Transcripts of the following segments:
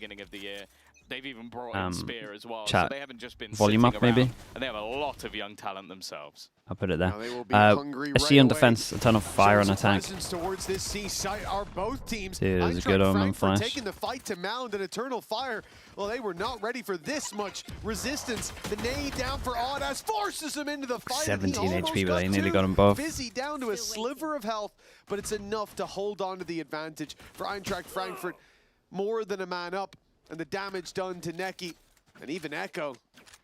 beginning of the year. They've even brought in Spear as well, chat. so they haven't just been Volume sitting up, maybe? around, and they have a lot of young talent themselves. I'll put it there. SGE on defense, Eternal Fire on attack. Towards this C site are both teams. Dude, it was a good omen flash. Taking the fight to Mound and Eternal Fire. Well, they were not ready for this much resistance. The nade down for Audas forces him into the fight. 17 HP, but they nearly got them both. Fizzy down to a sliver of health, but it's enough to hold on to the advantage for Eintracht Frankfurt. More than a man up, and the damage done to Neki and even Echo,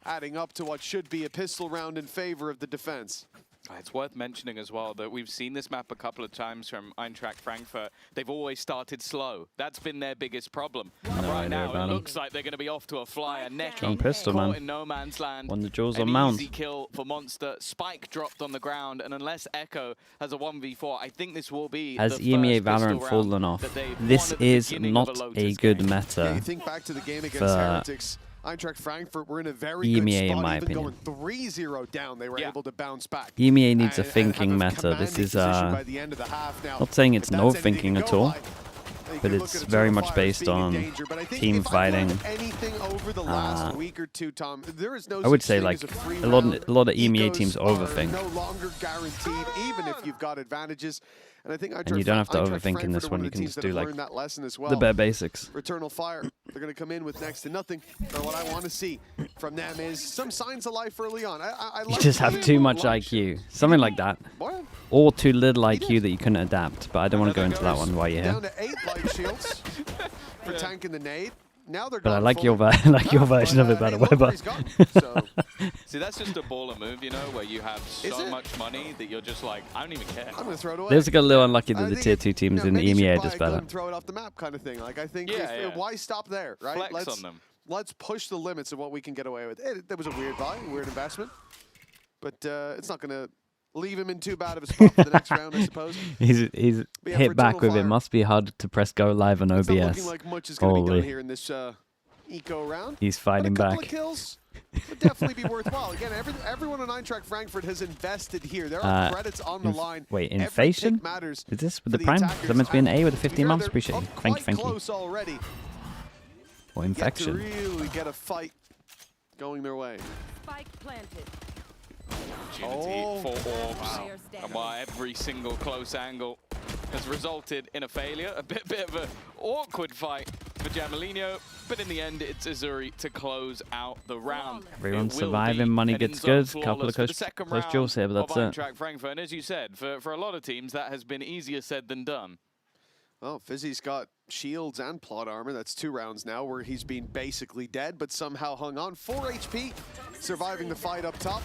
adding up to what should be a pistol round in favor of the defense. It's worth mentioning as well that we've seen this map a couple of times from Eintracht Frankfurt. They've always started slow. That's been their biggest problem. And right now, it looks like they're going to be off to a flyer. Neki pistol, caught man. in no man's land. Won the jewels on An Mount. easy kill for Monster. Spike dropped on the ground, and unless Echo has a 1v4, I think this will be Has the EMEA first Valorant pistol fallen round off? that they've This won at the is beginning not of a a Lotus good game. meta. Yeah, you think back to the game against Heretics. Eintracht Frankfurt were in a very EMEA, good spot, in my even opinion. going 3-0 down, they were able to bounce back. EMEA needs a and thinking have meta. This is by the end of the half. Now, not saying it's if no that's anything thinking to at go all, by, you but can look it's at very Eternal much Fire as based being in on danger, but I think team if I've fighting. learned anything over the last week or two, Tom, there is no I would such say thing like as a free a lot round. of EMEA Ecos teams are overthink. no longer guaranteed, even if you've got advantages. And I think And you don't have to overthink in this one. one. You can just do like that lesson as well. the bare basics. Eternal Fire, they're going to come in with next to nothing. But what I want to see from them is some signs of life early on. I You just have too much IQ. Something like that. What? Or too little IQ that you couldn't adapt. But I don't want to go into that one while you're Down here. to 8 light shields for tanking the nade. Now they're But I gone like your full. like your version of it better, hey, look where Weber. he's gone. So, See, that's just a baller move, you know, where you have Is so it? much money that you're just like, I don't even care. I'm going to throw it away. They also got a little unlucky that I the think tier 2 teams in maybe you should EMEA buy just a gun better. and throw it off the map kind of thing. Like, I think why stop there, right? Flex on them. Let's push the limits of what we can get away with. That was a weird buy, weird investment. But it's not going to leave him in too bad of a spot for the next round, I suppose. He's yeah, for hit back Eternal with it. Fire, Must be hard to press go live on it's not looking OBS. like much is going to be done Holy. here in this eco round. He's But fighting a couple back. of kills would definitely be worthwhile. Again, everyone on Eintracht Frankfurt has invested here. There are credits on the line. Wait, Every inflation? pick matters Is this with for the prime? Is attackers. that meant to be an A with the To be 15 fair, months? they're Appreciate up it. Thank you, quite thank you. close already. Or Yet infection. to really get a fight going their way. Spike planted. Opportunity for Orbs. And while every single close angle has resulted in a failure, a bit of an awkward fight for Jamalino, but in the end, it's Azuri to close out the round. Everyone's It will surviving, be money an gets in-zone good. flawless Couple of for the close second jewels here, round but that's of it. Eintracht Frankfurt. And as you said, for a lot of teams, that has been easier said than done. Well, Fizzy's got shields and plot armor. That's 2 rounds now where he's been basically dead, but somehow hung on. 4 HP, surviving the fight up top.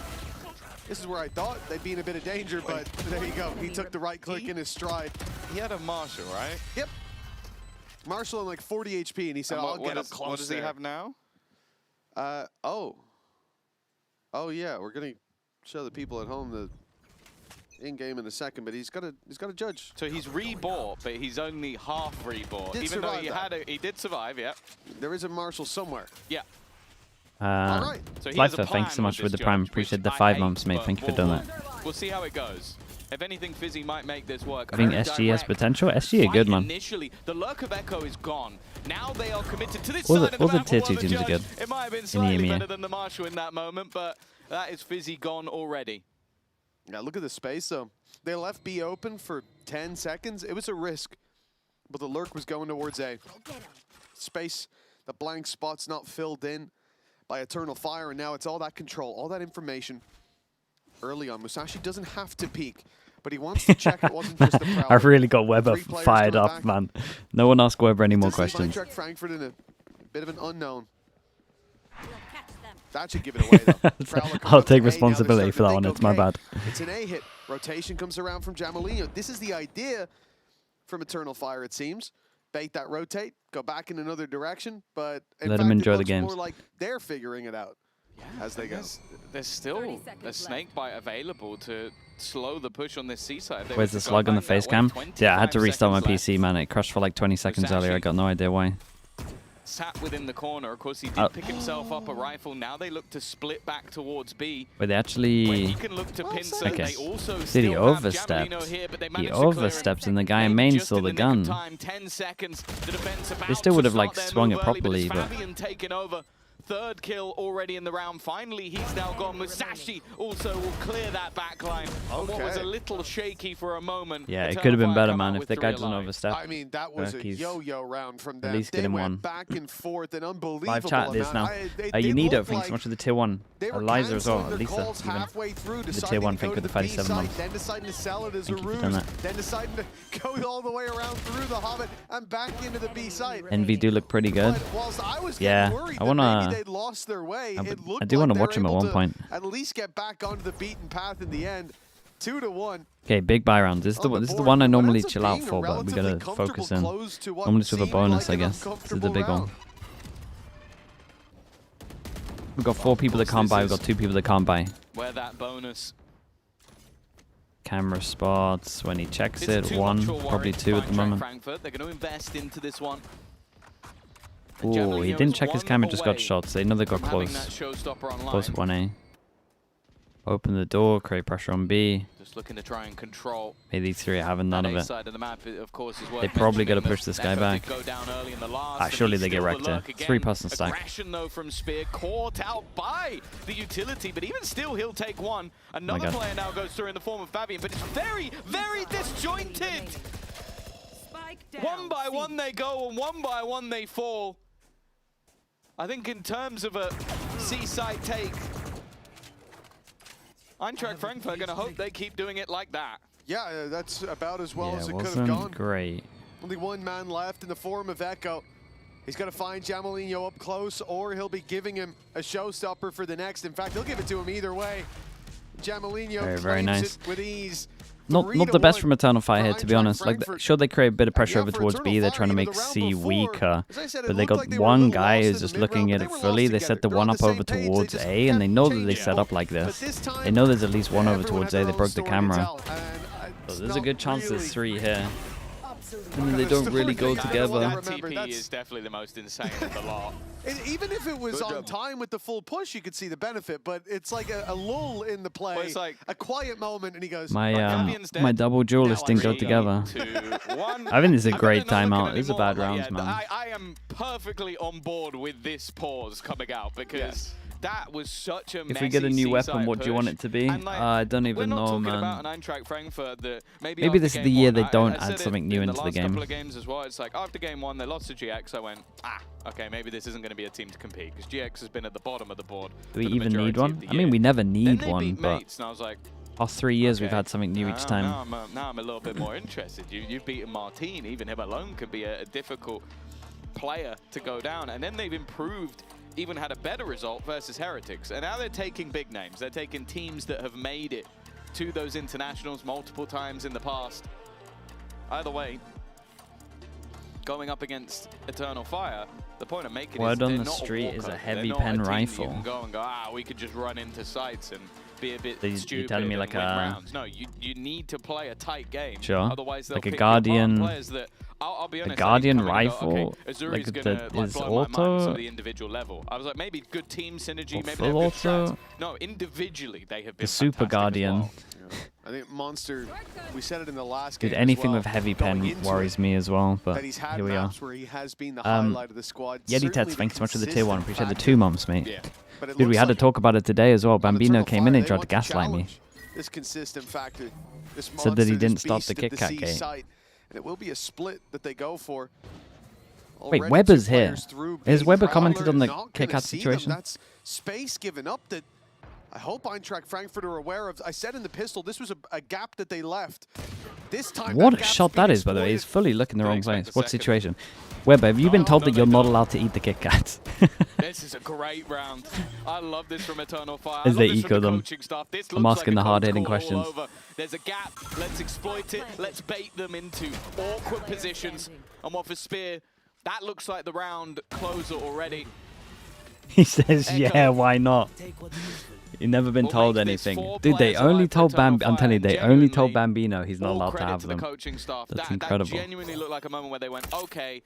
This is where I thought they'd be in a bit of danger, but there you go. He took the right click in his stride. He had a Marshall, right? Yep. Marshall on like 40 HP, and he said, I'll get up close. What does he have now? Oh yeah, we're gonna show the people at home the in-game in a second, but he's got a judge. So he's rebought, but he's only half rebought. Did Even though survive he did survive, yeah. There is a Marshall somewhere. Yeah. All right. So he has a Slifer, thanks so plan much for with the this prime. judge, Appreciate which the I 5 hate, months, mate. but Thank you for doing that. We'll see how it goes. If anything, Fizzy might make this work. I think Very SGE has direct potential. SGE are good, fight man. Initially, the lurk of Echo is gone. Now they are committed to this All side the- of all the map. tier Well, 2 the teams are judge, good It might have been in slightly EMEA. better than the Marshall in that moment, but that is Fizzy gone already. Yeah, look at the space, though. They left B open for 10 seconds. It was a risk, but the lurk was going towards A. Space, the blank spot's not filled in by Eternal Fire, and now it's all that control, all that information early on. Musashi doesn't have to peek, but he wants to check it wasn't just the Prowler. I've really got Weber 3 players fired coming up, back. man. No one asked Weber any more Does leave questions. Eintracht Frankfurt in a bit of an unknown. That should give it away, though. Prowler comes I'll up to take A, now they're responsibility for that starting one. to It's my think, bad. okay, it's an A hit. Rotation comes around from Jamalino. This is the idea from Eternal Fire, it seems. Bait that rotate, go back in another direction, but in Let fact, him enjoy it the looks games. more like they're figuring it out as they go. There's still a snake bite available to slow the push on this seaside. Where's the slug on the face cam? Yeah, I had to restart my PC, man. It crashed for like 20 seconds earlier. I got no idea why. sat within the corner. Of course, he did pick himself up a rifle. Now they look to split back towards B. But they When actually... he can look to pincer, Okay. they also Did he still overstepped? have Jamalino here, but they He managed to clear him. oversteps and the guy in Maybe main just saw in the nick of gun. time, 10 seconds. The defense about They still would to have like start their swung move it early, properly, but but... it's Fabian taking over. Third kill already in the round. Finally, he's now gone. Musashi also will clear that back line. And what was a little shaky for a moment. Yeah, it Eternal could have been Fire better, come out man, if with that guy 3 doesn't alive. overstep. I mean, that was a Turkey's yo-yo round from them. at least They get him went one. back and forth, an unbelievable Live chat this now. You need it, thanks so much for the tier 1. They were Eliza as well, canceling their Elisa, calls even. halfway through, The deciding tier 1 to thing go with to the 37 B side, months. then deciding to sell it as a Thank you for doing ruse, that. then deciding to go all the way around through the Hobbit and back into the B side. Envy do look pretty good. But whilst I was Yeah, getting worried I that wanna- maybe they'd lost their way, it looked I do want to like watch they're him at able one to point. at least get back onto the beaten path in the end. 2-1. Okay, big buy rounds. This is the one I normally chill out for, but we gotta focus in. Almost with a bonus, I guess. This is the big one. We've got 4 people that can't buy. We've got 2 people that can't buy. Where that bonus. Camera spots when he checks It's it. too 1, much for probably worry 2 at the for moment. Frankfurt. They're going to invest into this one. Ooh, he Jamalino didn't is check his one camera, just got away shot. So they know they got from having close. that showstopper online. Close 1A. Open the door, create pressure on B. Just looking to try and control Maybe these 3 are having none that of A it. side of the map. Of course, is worth They probably mentioning gotta push that this guy Echo back. did go down early in the last, Ah, and surely he's they get still the wrecked here. lurk again. 3-person stack. Aggression though from Spear, caught out by the utility, but even still he'll take one. Another God. player now goes through in the form of Fabian, but it's very, very disjointed. One by one they go, and one by one they fall. I think in terms of a seaside take, Eintracht Frankfurt are going to hope they keep doing it like that. Yeah, that's about as well Yeah, as it it could have gone. wasn't great. Only one man left in the form of Echo. He's got to find Jamalino up close, or he'll be giving him a showstopper for the next. In fact, he'll give it to him either way. Jamalino Very claims nice. it with ease. Not the best 3-1 from Eternal Fire here, for to be honest. Like, Frankfurt. sure, they create a bit of pressure Yeah, over for towards Eternal B. They're Fire, trying to even make the round C before, weaker. as I said, it But they looked got like they were a one little guy lost who's in just the looking mid-round, at but it they were fully. lost They set the together. one They're up on the over same page, towards they just A, and they kept know that they changing set it. up like But this. this time, They know there's at least one over everyone towards had A. their They own broke the story to camera. tell, and So it's there's a not good chance really- there's 3 here. Look at They the don't really story go they tell. together. That Remember, TP that's- is definitely the most insane of the lot. Even if it was Good on job. time with the full push, you could see the benefit, but it's like a lull in the play, Well, it's like- a quiet moment, and he goes, Fabian's dead. My double duelist didn't go 3, together. 2, 1. I think this is a I'm great not looking timeout. This is a anymore. bad Like, rounds, yeah, man. I am perfectly on board with this pause coming out because that was such a If we get a new weapon, what do you want it to be? And, like, I don't we're even not know, talking man. about an Eintracht Frankfurt that maybe Maybe after this is game the year one, they don't I add said it something new in into the last game. couple of games as well. It's like after game 1, they lost to GX. I went, okay, maybe this isn't going to be a team to compete because GX has been at the bottom of the board. Do we for the even need majority one? of the I mean, year. we never Then need they one, beat but Mates, and I was like, past 3 years we've okay, had something new each time. now I'm a little bit more interested. You've beaten Martin. Even him alone could be a difficult player to go down. And then they've improved, even had a better result versus Heretics. And now they're taking big names. They're taking teams that have made it to those internationals multiple times in the past. Either way, going up against Eternal Fire, the point I'm making Word is on they're the not a street is a walkover. heavy They're not pen a team that rifle. You can go and go, we could just run into sites and be a bit So you're stupid telling me and like win a- rounds. No, you need to play a tight game. Sure. Otherwise, they'll Like a pick you apart. Guardian- Players that I'll be honest, Guardian I didn't come in and go, rifle, okay, Azuri's like gonna that like is blow my mind auto- to the individual level. I was like, maybe good team synergy, Or maybe full they're good auto. strats. No, individually they have been The Super fantastic as Guardian. well. I think Monster, we said it in the last Dude, game as anything well, with heavy going pen into worries it, me as well, but that he's had here we are. maps where he has been the highlight of the squad. Yeti Certainly Tats, the thanks so much for the tier 1. consistent Appreciate the factor. 2 months, mate. Yeah. But it Dude, we looks had to like talk about it today as well. on Bambino Eternal came Fire, in and they tried want to gaslight me. challenge this consistent factor. This Said that he monster, didn't this stop beast the of Kit Kat sea gate. site. And it will be a split that they go for. Wait, Already Weber's two here. players through. Has B. Weber Prowler commented on the not Kit gonna Kat see them. situation? That's space given up that I hope Eintracht Frankfurt are aware of. I said in the pistol, this was a gap that they left. This time, What that a gap's shot been that is, by the way. He's exploited. fully looking the Didn't wrong expect place. the What second. situation? Weber, have you been told no, that they you're not don't. allowed to eat the Kit Kats? This is a great round. I love this from Eternal Fire. As I they love this from eco the them. coaching staff. This I'm looks asking like the a hard-hitting coach call all questions. over. There's a gap. Let's exploit it. Let's bait them into awkward positions. And what for Spear, that looks like the round closer already. He says, Echo. yeah, why not? You've never been We'll told make this anything. 4 Dude, they players only alive for told Eternal I'm telling you, Fire, they and only told genuinely, Bambino he's not all allowed to credit have to them. the coaching staff. That's That incredible. genuinely looked like a moment where they went, okay,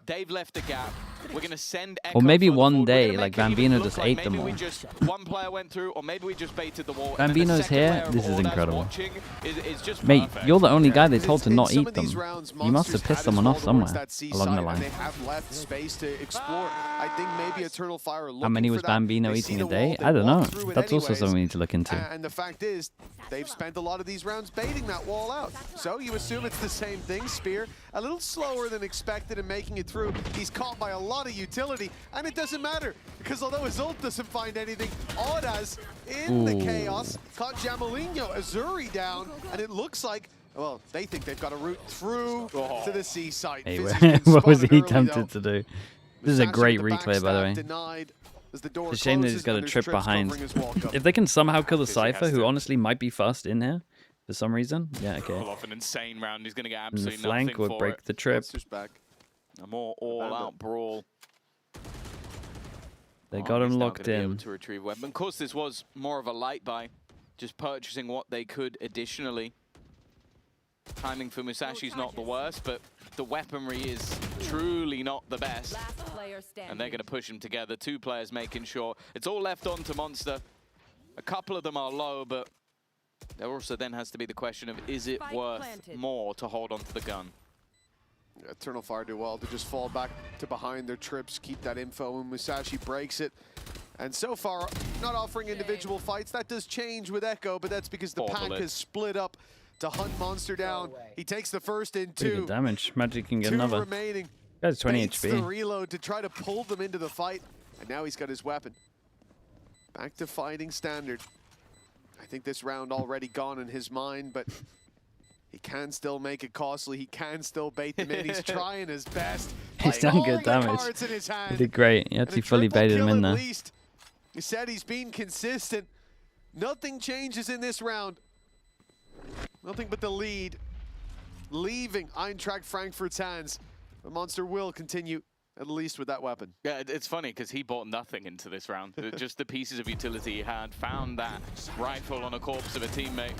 They've left a gap. We're going to send Echo Or maybe further one forward. We're day, gonna like, make it even Bambino look just like ate them maybe we all. just one player went through, or maybe we just baited the wall. And then the Bambino's second here. layer of This is all that's incredible. watching is just Mate, perfect. you're the only guy they Because told to in not some eat of these them. rounds, You must have Monsters pissed had someone us off all somewhere towards that C along the site, line. and they have left space to explore. I think maybe Eternal Fire looking How many for was that. Bambino They see eating a the wall, day? they I don't know. walk through it That's also anyways. something we need to look into. And the fact is, they've spent a lot of these rounds baiting that wall out. So you assume it's the same thing. Spear, a little slower than expected in making it through. He's caught by a lot of utility, and it doesn't matter, because although his ult doesn't find anything, Audas in the chaos caught Jamelinho, Azuri down, and it looks like, well, they think they've got a route through to the C site. Hey, Fizz has been what was spotted he early, tempted though. to do? This is a Musashi great with the replay, by the backstab way. denied as the door It's a shame that he's closes got a and there's trip trips behind. covering his walk-up. If they can somehow kill the Fizz has Cypher, who to. honestly might be first in here for some reason. Yeah, okay. Pull off an insane round. He's going to get And the absolutely flank nothing would for break it. the trip. Monsters back. A more all-out brawl. They got him He's now locked gonna be able in. to retrieve weapon. Of course, this was more of a light buy, just purchasing what they could additionally. Timing for Musashi's not the worst, but the weaponry is truly not the best. And they're going to push them together. Two players making sure. It's all left on to Monster. A couple of them are low, but there also then has to be the question of, is it worth more to hold on to the gun? Eternal Fire do well to just fall back to behind their trips, keep that info, and Musashi breaks it. And so far, not offering individual fights. That does change with Echo, but that's because the pack has split up to hunt Monster down. He takes the first in Pretty two. good damage. Magic can get Two another. remaining. That's 20 Baits the HP. reload to try to pull them into the fight, and now he's got his weapon. Back to fighting standard. I think this round already gone in his mind, but he can still make it costly. He can still bait them in. He's trying his best. He's done good damage. He did great. He actually fully baited him in there. He said he's been consistent. Nothing changes in this round. Nothing but the lead, leaving Eintracht Frankfurt's hands. The Monster will continue, at least with that weapon. Yeah, it's funny because he bought nothing into this round. Just the pieces of utility he had, found that rifle on a corpse of a teammate.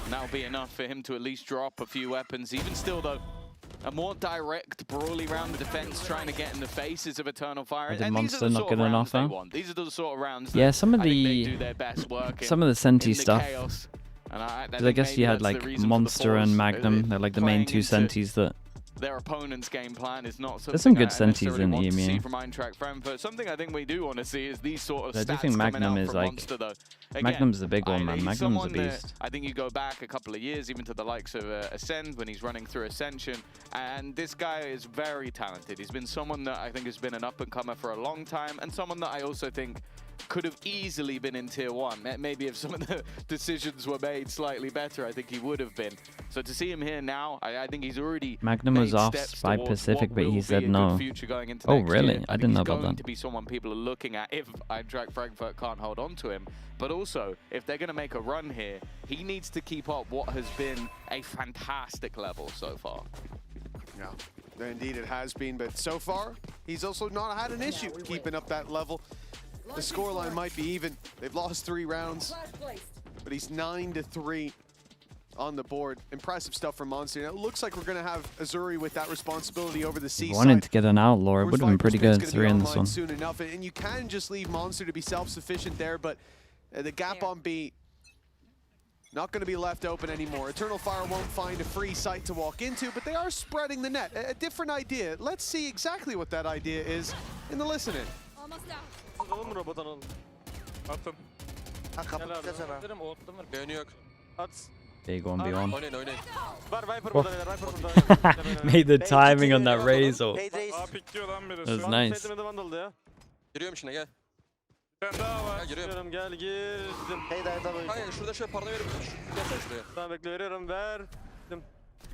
And that'll be enough for him to at least drop a few weapons. Even still, though, a more direct, brawly round of defense, trying to get in the faces of Eternal Fire. The And these Monster are the not sort of good rounds enough, they huh? want. These are the sort of rounds Yeah, that some of I think the they do their best work some of the Senti stuff. chaos. And I I guess you had like Monster and Magnum. They're like the main two Sentis that. Their opponent's game plan is not something There's some good I Sentis necessarily in want to see EMEA. from Eintracht Frankfurt. Something I think we do want to see is these sort of I stats do think coming Magnum out is from like Monster, though. Again, Magnum's the big one, man. he's Magnum's a someone that beast. I think you go back a couple of years, even to the likes of Ascend when he's running through Ascension, and this guy is very talented. He's been someone that I think has been an up-and-comer for a long time, and someone that I also think could have easily been in Tier 1. Maybe if some of the decisions were made slightly better, I think he would have been. So to see him here now, I think he's already Magnum made was off steps by towards Pacific, what but he will said be a no. good future going into Oh, next really? year. I didn't know think about he's going that. to be someone people are looking at if Eintracht Frankfurt can't hold on to him. But also, if they're going to make a run here, he needs to keep up what has been a fantastic level so far. Yeah, indeed it has been, but so far, he's also not had an issue keeping up that level. The scoreline might be even. They've lost 3 rounds, but he's 9-3 on the board. Impressive stuff from Monster. Now, it looks like we're going to have Azuri with that responsibility over the C side. Wanted to get an outlaw. It would have been pretty good. 3 in this one. Soon enough, and you can just leave Monster to be self-sufficient there, but the gap on B not going to be left open anymore. Eternal Fire won't find a free site to walk into, but they are spreading the net. A different idea. Let's see exactly what that idea is in the listen-in. Alalım robot alalım. Attım. Ha kapatacağız ana. Dedim oğlum var. Yönü yok. At. Big 1v1. Oynayın oynayın. Var Viper burada beyler. Viper burada. Made the timing on that raise ult. Aa pikliyor lan birisi. That was nice. Fedim'e vandaldı ya. Giriyorum şimdi gel. Bir tane daha var. Gel giriyorum. Gel girdim. Hey dayı da böyle. Hayır şurada şöyle parla verip gelsene şuraya. Tamam bekle veriyorum ver.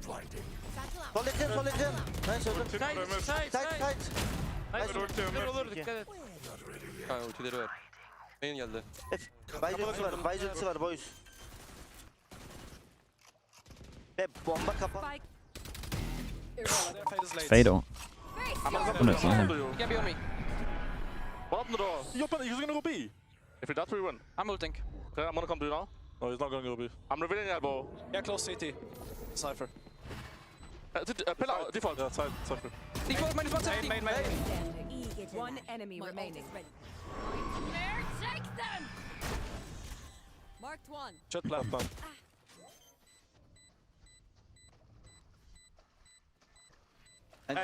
Sol edeceğim sol edeceğim. Nice öldüm. Çık Ömer. Tight. Hayır ulti Ömer. Olur dikkat et. Ha ultileri var. Main geldi. Baycısı var boys. Ve bomba kapan. Fatal. Oh, no, it's not him. You can be on me. What the door? He's gonna go B. If he does, we win. I'm ulting. Okay, I'm gonna come to you now. No, he's not gonna go B. I'm revealing elbow. Yeah, close CT. Cypher. Pillar, default. Yeah, side. Default minus 170. Main. One enemy remaining. Take them. Marked one. Shut left down. And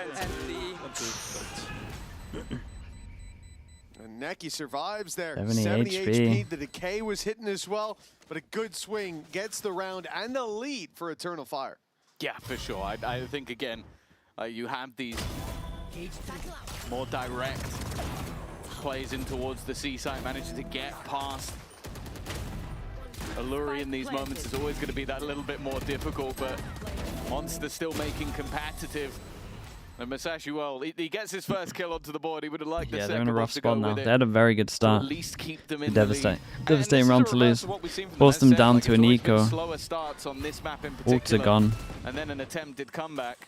And Neki survives there. 70 HP. The decay was hitting as well, but a good swing gets the round and a lead for Eternal Fire. Yeah, for sure. I think, again, you have these more direct plays in towards the C side, managing to get past Alluri in these moments is always going to be that little bit more difficult, but Monster still making competitive. And Masashi, well, he gets his first kill onto the board. He would have liked the Yeah, second they're in a one rough to go spot now. with it, They had a very good to start. at least keep them in Devastating. the lead. Devastating round to lose. Forced them down to an eco. Slower starts on this map in Ults particular. are gone. And then an attempted comeback.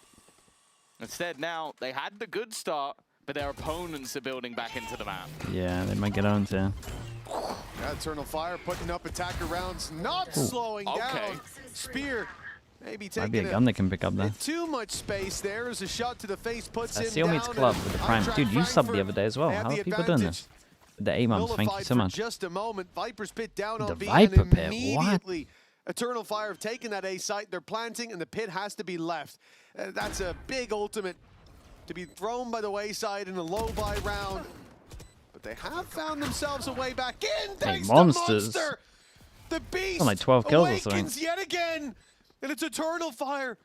Instead, now they had the good start, but their opponents are building back into the map. Yeah, they might get owned here. Yeah, Eternal Fire putting up attacker rounds, not slowing down. Spear maybe Might be taking a gun they can pick up there. too much space there as a shot to the face puts him Seal meets down. club and with the prime. Eintracht Dude, you subbed Frankfurt, the other day as well. they have How the are people doing advantage. this? The 8 months, thank you Nullified so for much. just a moment. Viper's pit down The on B, Viper and pit, what? immediately Eternal Fire have taken that A site. They're planting, and the pit has to be left. That's a big ultimate to be thrown by the wayside in a low buy round. But they have found themselves a way back in. Thanks monsters. to Monster. The beast Like 12 kills or something. awakens yet again, and it's Eternal Fire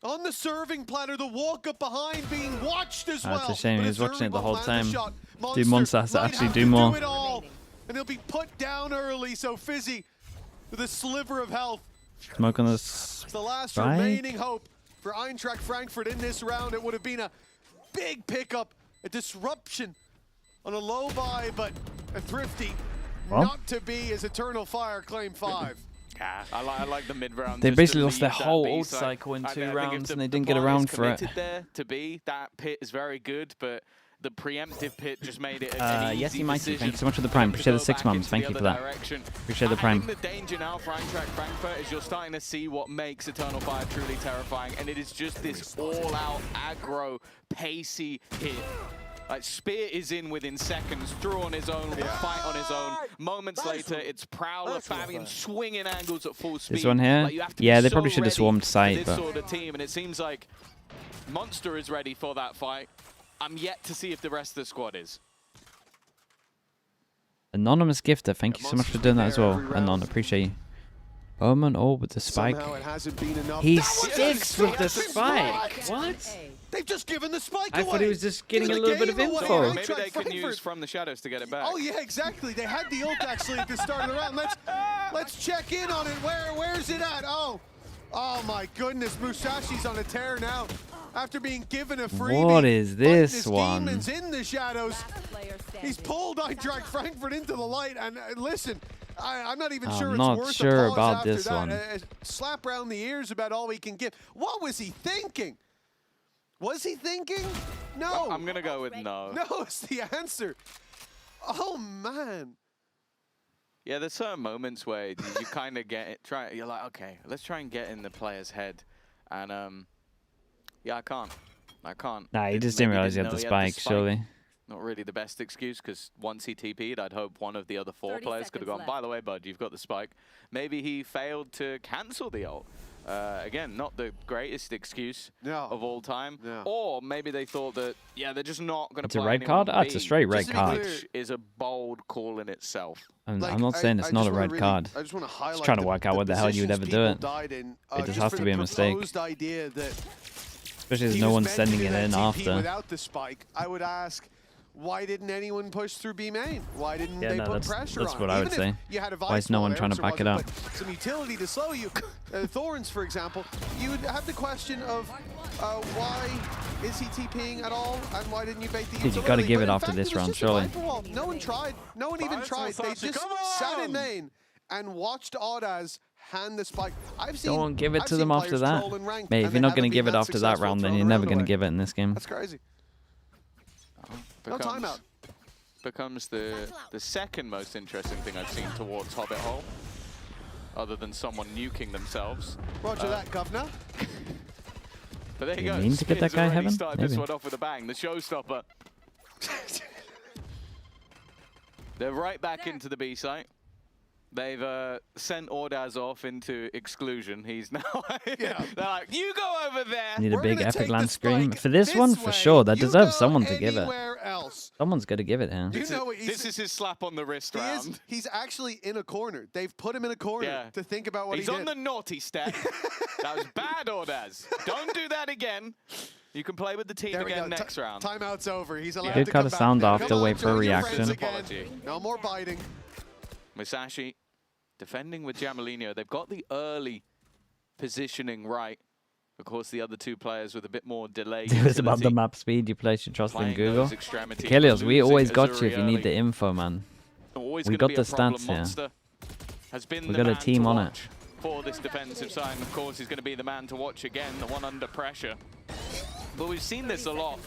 on the serving platter. The walk up behind being watched as well. That's a shame. But He was watching it the Azuri whole won't land the time. shot. Dude, Monster has to might actually have do to more. it all, and he'll be put down early. So Fizzy, with a sliver of health, Smoke on this. it's the last Strike. remaining hope for Eintracht Frankfurt in this round. It would have been a big pickup, a disruption on a low buy, but a thrifty Well. not to be as Eternal Fire claim 5. Yeah, I like the mid round. They just basically to lost their leave that whole B ult side. cycle in I 2 think if rounds the- and they the didn't get plan is around for it. committed there to be, that pit is very good, but the preemptive pit just made it an easy yes, you might. decision Thank you so much for the prime. to Appreciate the go 6 back months. into Thank the you for other that. direction. Appreciate the I prime. think the danger now for Eintracht Frankfurt is you're starting to see what makes Eternal Fire truly terrifying, and it is just this all-out aggro, pacey hit. Like, Spear is in within seconds, through on his own, fight on his own. Moments later, it's Prowler, Fabian swinging angles at full speed. This one here? Like, you have to Yeah, be they so probably should have ready swarmed for site, this but sort of team, and it seems like Monster is ready for that fight. I'm yet to see if the rest of the squad is. Anonymous Gifter, thank you so much for doing that as well. Every round. Anon, appreciate you. Omen, with the spike. Somehow it hasn't been enough. He That was sticks with the exactly spike. right. What? They've just given the spike I away. thought he was just getting a Given the little bit of game away. info. Maybe Eintracht they can use Frankfurt. from the shadows to get it back. Oh yeah, exactly. They had the ult actually at the start of the round. Let's check in on it. Where's it at? Oh my goodness, Musashi's on a tear now. After being given a freebie. What is fighting this his one? Demons in the shadows. He's pulled Eintracht Frankfurt into the light, and listen, I'm not even sure I'm it's not worth sure a pause about after this that. one. A slap around the ears about all we can give. What was he thinking? Was he thinking? No. I'm gonna go with no. No, it's the answer. Oh man. Yeah, there's certain moments where you kind of get it. You're like, okay, let's try and get in the player's head, and yeah, I can't. Nah, he just didn't Maybe realize he had know the spike, surely. Not really the best excuse, because once he TP'd, I'd hope one of the other 4 30 players could have gone, seconds by the way, bud, you've got the spike. Maybe he failed to cancel the ult. Again, not the greatest excuse of all time. No. Or maybe they thought that, yeah, they're just not going to It's a play red anyone card? on It's a B, straight red Just to be card. clear- which is a bold call in itself. I'm Like, not saying it's I not just a wanna red really- card. I just want to highlight trying to the- work out the what the hell you would positions ever do people it. died in, It just just has for to the be a mistake. proposed idea that Especially as he no was one's meant to sending do it that in TP after. Without the spike, I would ask, why didn't anyone push through B main? Why didn't Yeah, they no, put that's- pressure that's on? what I would Even if say. You had a Why is no one there, trying to so back it up? wasn't, but some utility to slow you. Thorns, for example, you would have the question of why is he TPing at all, and why didn't you bait the Dude, you utility? gotta give But it in after fact, this it was round, just a surely. Viper wall. No one tried. No one even Fine, tried. They Musashi, just come sat in on! main and watched Audaz hand the spike. I've seen. Don't give it I've to seen them after players that. troll in ranked, Mate, and if they you're not haven't going to been give it that after that successful round, then throwing you're a never round going to away. give it in this game. That's crazy. No Becomes- timeout. Becomes the second most interesting thing I've seen towards Hobbit Hole, other than someone nuking themselves. Roger that, Governor. But there you You go. mean to get that Spears guy already heaven? started this Maybe. one off with a bang. The showstopper. They're right back into the B site. They've sent Ordaz off into exclusion. He's now... Yeah. They're like, you go over there. Need a We're big gonna epic take land the scream. spike For this one, this for way. sure. That You deserves go someone to give it. anywhere else. Someone's got to give it here. You This, know is, he's, this is his slap on the wrist round. he's actually in a corner. They've put him in a corner Yeah. to think about what He's he on did. the naughty step. That was bad, Ordaz. Don't do that again. You can play with the team There we again go. next round. Timeout's over. He's allowed Did to cut come a back sound now. off Come to on, wait for a join your reaction. friends again. Apology. No more biting. Musashi defending with Jamalino. They've got the early positioning right. Of course, the other two players with a bit more delay. It was about the utility, map speed. You place your trust in playing Google. those extremities, Kilios, we losing always got you Azuri if you need early. the info, man. Always We gonna got be the a problem. stats here. Monster has been We the got a man team to on it. watch for this defensive side. And of course, he's going to be the man to watch again, the one under pressure. But we've seen this a lot.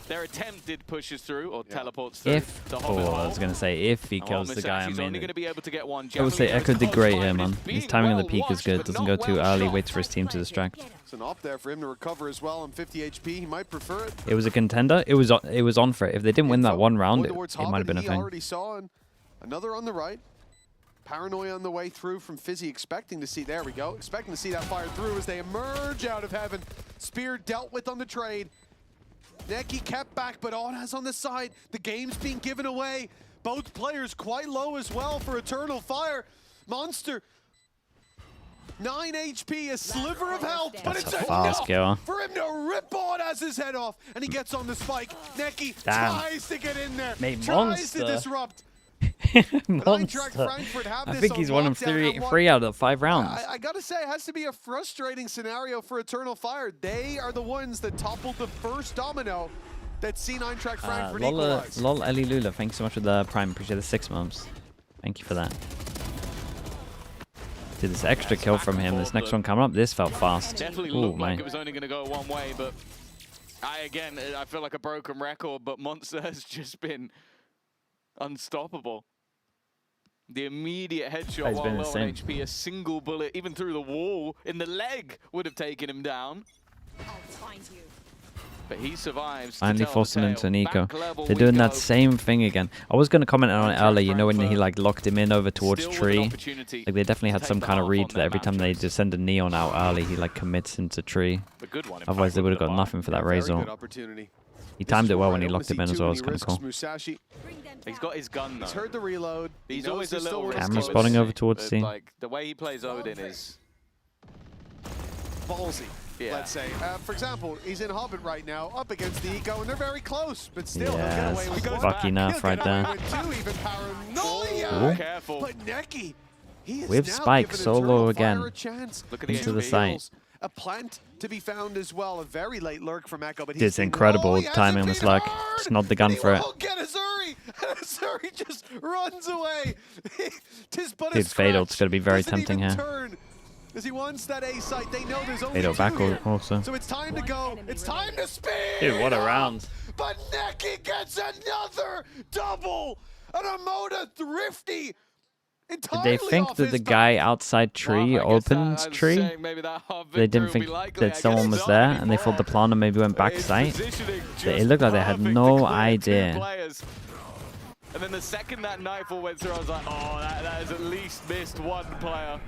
Their attempted pushes through or teleports through If, the oh, Hobbit I hole. was going to say if he And kills while the guy, I Musashi's only mean, going to be able to get one. I would say Jamalino's Echo did close great by, here, and man. it's His being timing on the well peak is watched, good. but Doesn't not go too well early. shot. Waits for his team to distract. It's an op there for him to recover as well on 50 HP. He might prefer it. It was a contender. It was on for it. If they didn't win that Info one round, going it towards might have Hobbit, been a he thing. already saw another on the right. Paranoia on the way through from Fizzy, expecting to see, there we go, expecting to see that fire through as they emerge out of heaven. Spear dealt with on the trade. Neki kept back, but Ordaz on the side. The game's being given away. Both players quite low as well for Eternal Fire. Monster, 9 HP, a sliver of health, but That's it's a fast enough kill. for him to rip Ordaz's head off, and he gets on the spike. Neki Damn. tries to get in there, Mate, tries to monster. disrupt. Monster. Frankfurt have I this think on he's one of lockdown. three out of the 5 rounds. I gotta say, it has to be a frustrating scenario for Eternal Fire. They are the ones that toppled the first domino that seen EINTRACHT Frankfurt equalize. Lol Ellie Lula, thanks so much for the Prime. Appreciate the 6 months. Thank you for that. Dude, this extra kill from him. This next one coming up. This felt fast. Definitely Ooh, looked like mate. it was only going to go one way, but I feel like a broken record, but Monster has just been unstoppable. The immediate headshot He's while been low on insane. HP, a single bullet, even through the wall, in the leg, would have taken him down. I'll find you. But he survives. Finally to tell the forcing him tale. to an eco. Back level They're we doing go. that same thing again. I was going to comment on it earlier, you know, when he like locked him in over towards Still with an tree. opportunity Like they definitely to had take some that kind of off read on that their every time they matches. just send a neon out early, he like commits into tree. A good one. in Otherwise, fact, they would have with got the nothing for that Very razor. good opportunity. He timed it well when he Right, locked him in open as well. C2 It's and kind he of cool. risks Musashi. Bring them He's down. got his gun though. He's heard the reload. He's He knows always a there's still little risk risky Camera with with spotting it, over towards but, C. Like the way he plays Odin is ballsy, Yeah. let's say. For example, he's in Hobbit right now, up against the Eco, and they're very close, but still, he'll get away Yes, with one. fuck enough He'll right get away there. with two, even Paranoia. Ooh. careful. But Neki, he is With now Spike given solo Eternal again. Fire a chance. Look at the Into the HP. site. A plant to be found as well. A very late lurk from Echo, but It's he's incredible he hasn't timing on this been lurk. hard, Just nod the gun and he for it. won't get Azuri, and Azuri just runs away. Tis but a Dude, Fatal, it's scratch. gonna be very Doesn't tempting even here. turn. As he wants that A site, they know there's only Fatal two back here. also. So it's time to go. It's time to speed. Dude, what a up. round. But Neki gets another double. An Amoda thrifty. Did Entirely they think off that his the back. guy outside tree Well, I guess that- opened I was tree? saying maybe that half They victory didn't would be think likely. I that guess someone it's was not there, and they anymore. thought the plan and maybe went back His site. positioning It just looked like they had perfect no to clear two idea. players. And then the second that nightfall went through, I was like, oh, that has at least missed one player.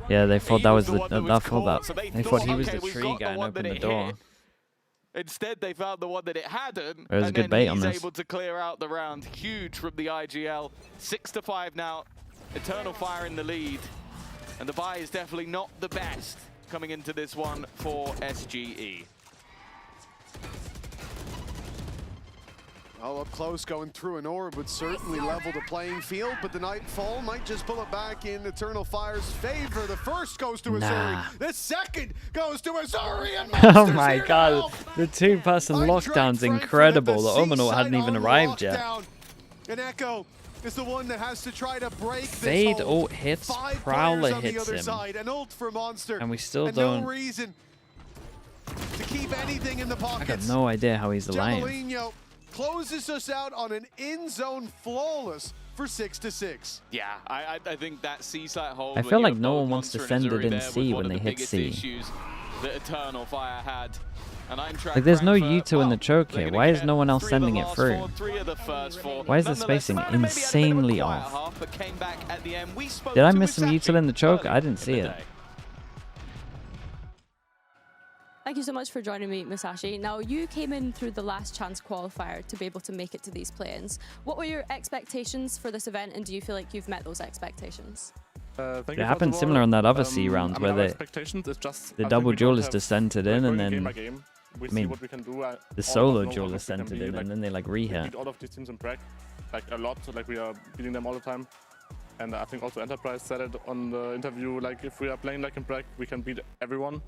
Yeah, they thought He that was the the one that was they thought caught, that so they thought he was okay, the we've tree got guy and one that opened the it door. hit. Instead, they found the one that it hadn't, It was a and good then bait he's on this. able to clear out the round. Huge from the IGL. 6-5 now. Eternal Fire in the lead. And the buy is definitely not the best coming into this one for SGE. All up close, going through an orb would certainly level the playing field, but the Nightfall might just pull it back in Eternal Fire's favor. The first goes to Azuri, Nah. the second goes to Azuri, and Oh Monster's my here god, now. the two-person EINTRACHT lockdown's Frankfurt incredible. The at Omino seaside hadn't even on arrived yet. lockdown. And Echo is the one that has to try to break this Fade hold. ult hits, 5 Prowler players on the hits other him. side, an ult for Monster, And we still and don't- no reason to keep anything in the I got pockets. no idea how he's alive. Jamalino closes us out on an in-zone flawless for 6-6. Yeah, I think that C-site hold. I when feel you like have no both one wants to Monster and send it Azuri in there was C one when of they the hit biggest C. issues that Eternal Fire had. And EINTRACHT Like, there's no Frankfurt, util in the well, choke they're here. gonna Why is get no one else 3 of the sending it last through? 4, 3 of the first 4. Why is the Nonetheless, spacing Spider maybe had a bit of a insanely quiet off? half, but came back at the end. We spoke Did I to miss some Musashi util in the choke? early I didn't see in the it. day. Thank you so much for joining me, Musashi. Now, you came in through the last chance qualifier to be able to make it to these play-ins. What were your expectations for this event, and do you feel like you've met those expectations? Thank It you, happened first of similar all. on that other C round I mean, where our the expectations is just, I think double we don't duelist have, dissented like, in, and going game by then game. We I see mean, what we can do. the All of solo us know duelist what we can dissented be, in, like, and then they like we re-hit. beat all of these teams in Prague, like a lot. Like we are beating them all the time. And I think also Enterprise said it on the interview. Like if we are playing like in Prague, we can beat everyone.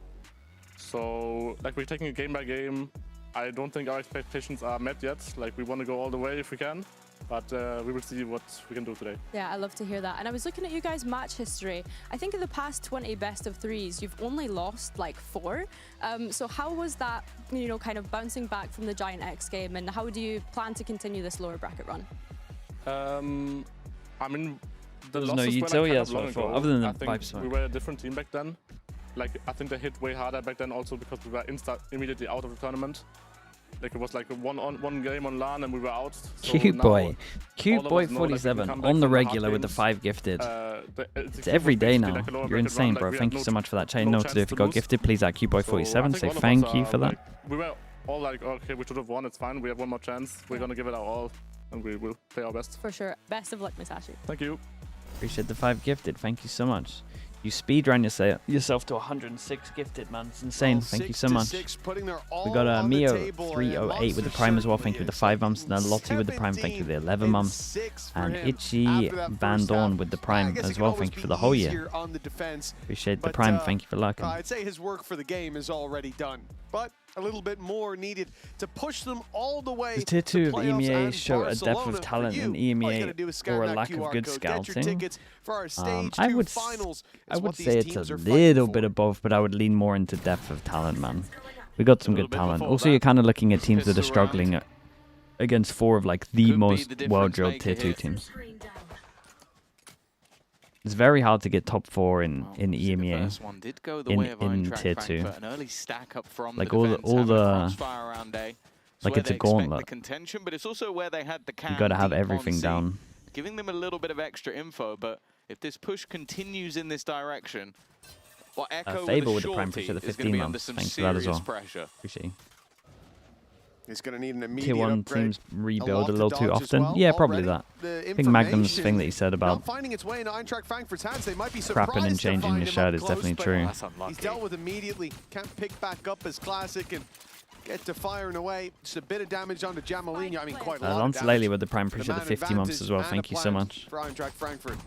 So like we're taking it game by game. I don't think our expectations are met yet. Like we want to go all the way if we can, but we will see what we can do today. Yeah, I love to hear that. And I was looking at you guys' match history. I think in the past 20 best of threes, you've only lost like 4. So how was that, you know, kind of bouncing back from the Giant X game, and how do you plan to continue this lower bracket run? I mean, the There was no losses were, util, like, yeah, kind of that's what long I thought, ago. other than the I think pipe smoke. we were a different team back then. Like I think they hit way harder back then, also because we were immediately out of the tournament. Like it was like a one game on LAN and we were out. So Cute now boy. all Cute of boy us know, like, we can 47 come back on the from hard regular with the games. 5 gifted. It's It's every day basically now. like a lower You're bracket insane, round, bro. like, we Thank had you so much for that. Chain no know what to chance do if you got lose. gifted. Please at So I Cuteboy47. think Say all of us thank are, you for that. like, we were all like, okay, we should have won. It's fine. We have one more chance. We're gonna give it our all, and we will play our best. For sure. Best of luck, Musashi. Thank you. Appreciate the 5 gifted. Thank you so much. You speedrun yourself to 106 gifted, man. It's insane. Well, Thank you 6 so to much. 6, putting their all We got a on the Mio table, 308 with the Monster prime as well. Thank you with the 5 certainly months. And then Lottie with the prime. Thank you for the 11 and months. 6 for And him Itchy after that Van first Dorn half. with the I prime guess as it can well. always Thank you for be the whole year. easier on the defense, Appreciate the but, prime. Thank you for luck. I'd say his work for the game is already done, but a little bit more needed to push them all the way. Does Tier 2 of to playoffs EMEA and show a depth Barcelona. of talent For in you, all you EMEA gotta do is scan or a that lack of QR good code. Get your scouting? tickets for our stage I 2 would finals. I It's would what these say it's teams a are fighting little for. bit of both, but I would lean more into depth of talent, man. We got some A little good bit talent. before Also, that. you're kind of looking at teams that are Piss around. struggling against 4 of like the Could be most the difference well-drilled maker Tier 2 here. teams. It's very hard to get top 4 in The EMEA. first one did go the in- way of in EINTRACHT Tier 2. Frankfurt, an early stack up from Like the all the- defense, all having a the- crossfire around A. like where it's a they expect gauntlet. the contention, but it's also where they had the You got to have deep on everything C, down. giving them a little bit of extra info. But if this push continues in this direction, well, Echo Fable with with a the prime shorty for the is going 15 to be under months. some Thanks for that as serious well. pressure. Appreciate you. He's going to need an Tier immediate 1 upgrade. teams rebuild a lot little to too dodge as often. well. Yeah, probably Already, that. the I think Magnum's information thing that he said not about finding its way into EINTRACHT Frankfurt's hands. They might be crapping surprised and to changing find your him shirt up is close, definitely but true. That's unlucky. He's dealt with immediately. Can't pick back up as classic and get to firing away. Just a bit of damage onto Jamalino. I mean, quite a lot of Lance damage. Lely with the prime. The Appreciate the man 50 months advantage as well. and Thank a you so plan much. for EINTRACHT Frankfurt.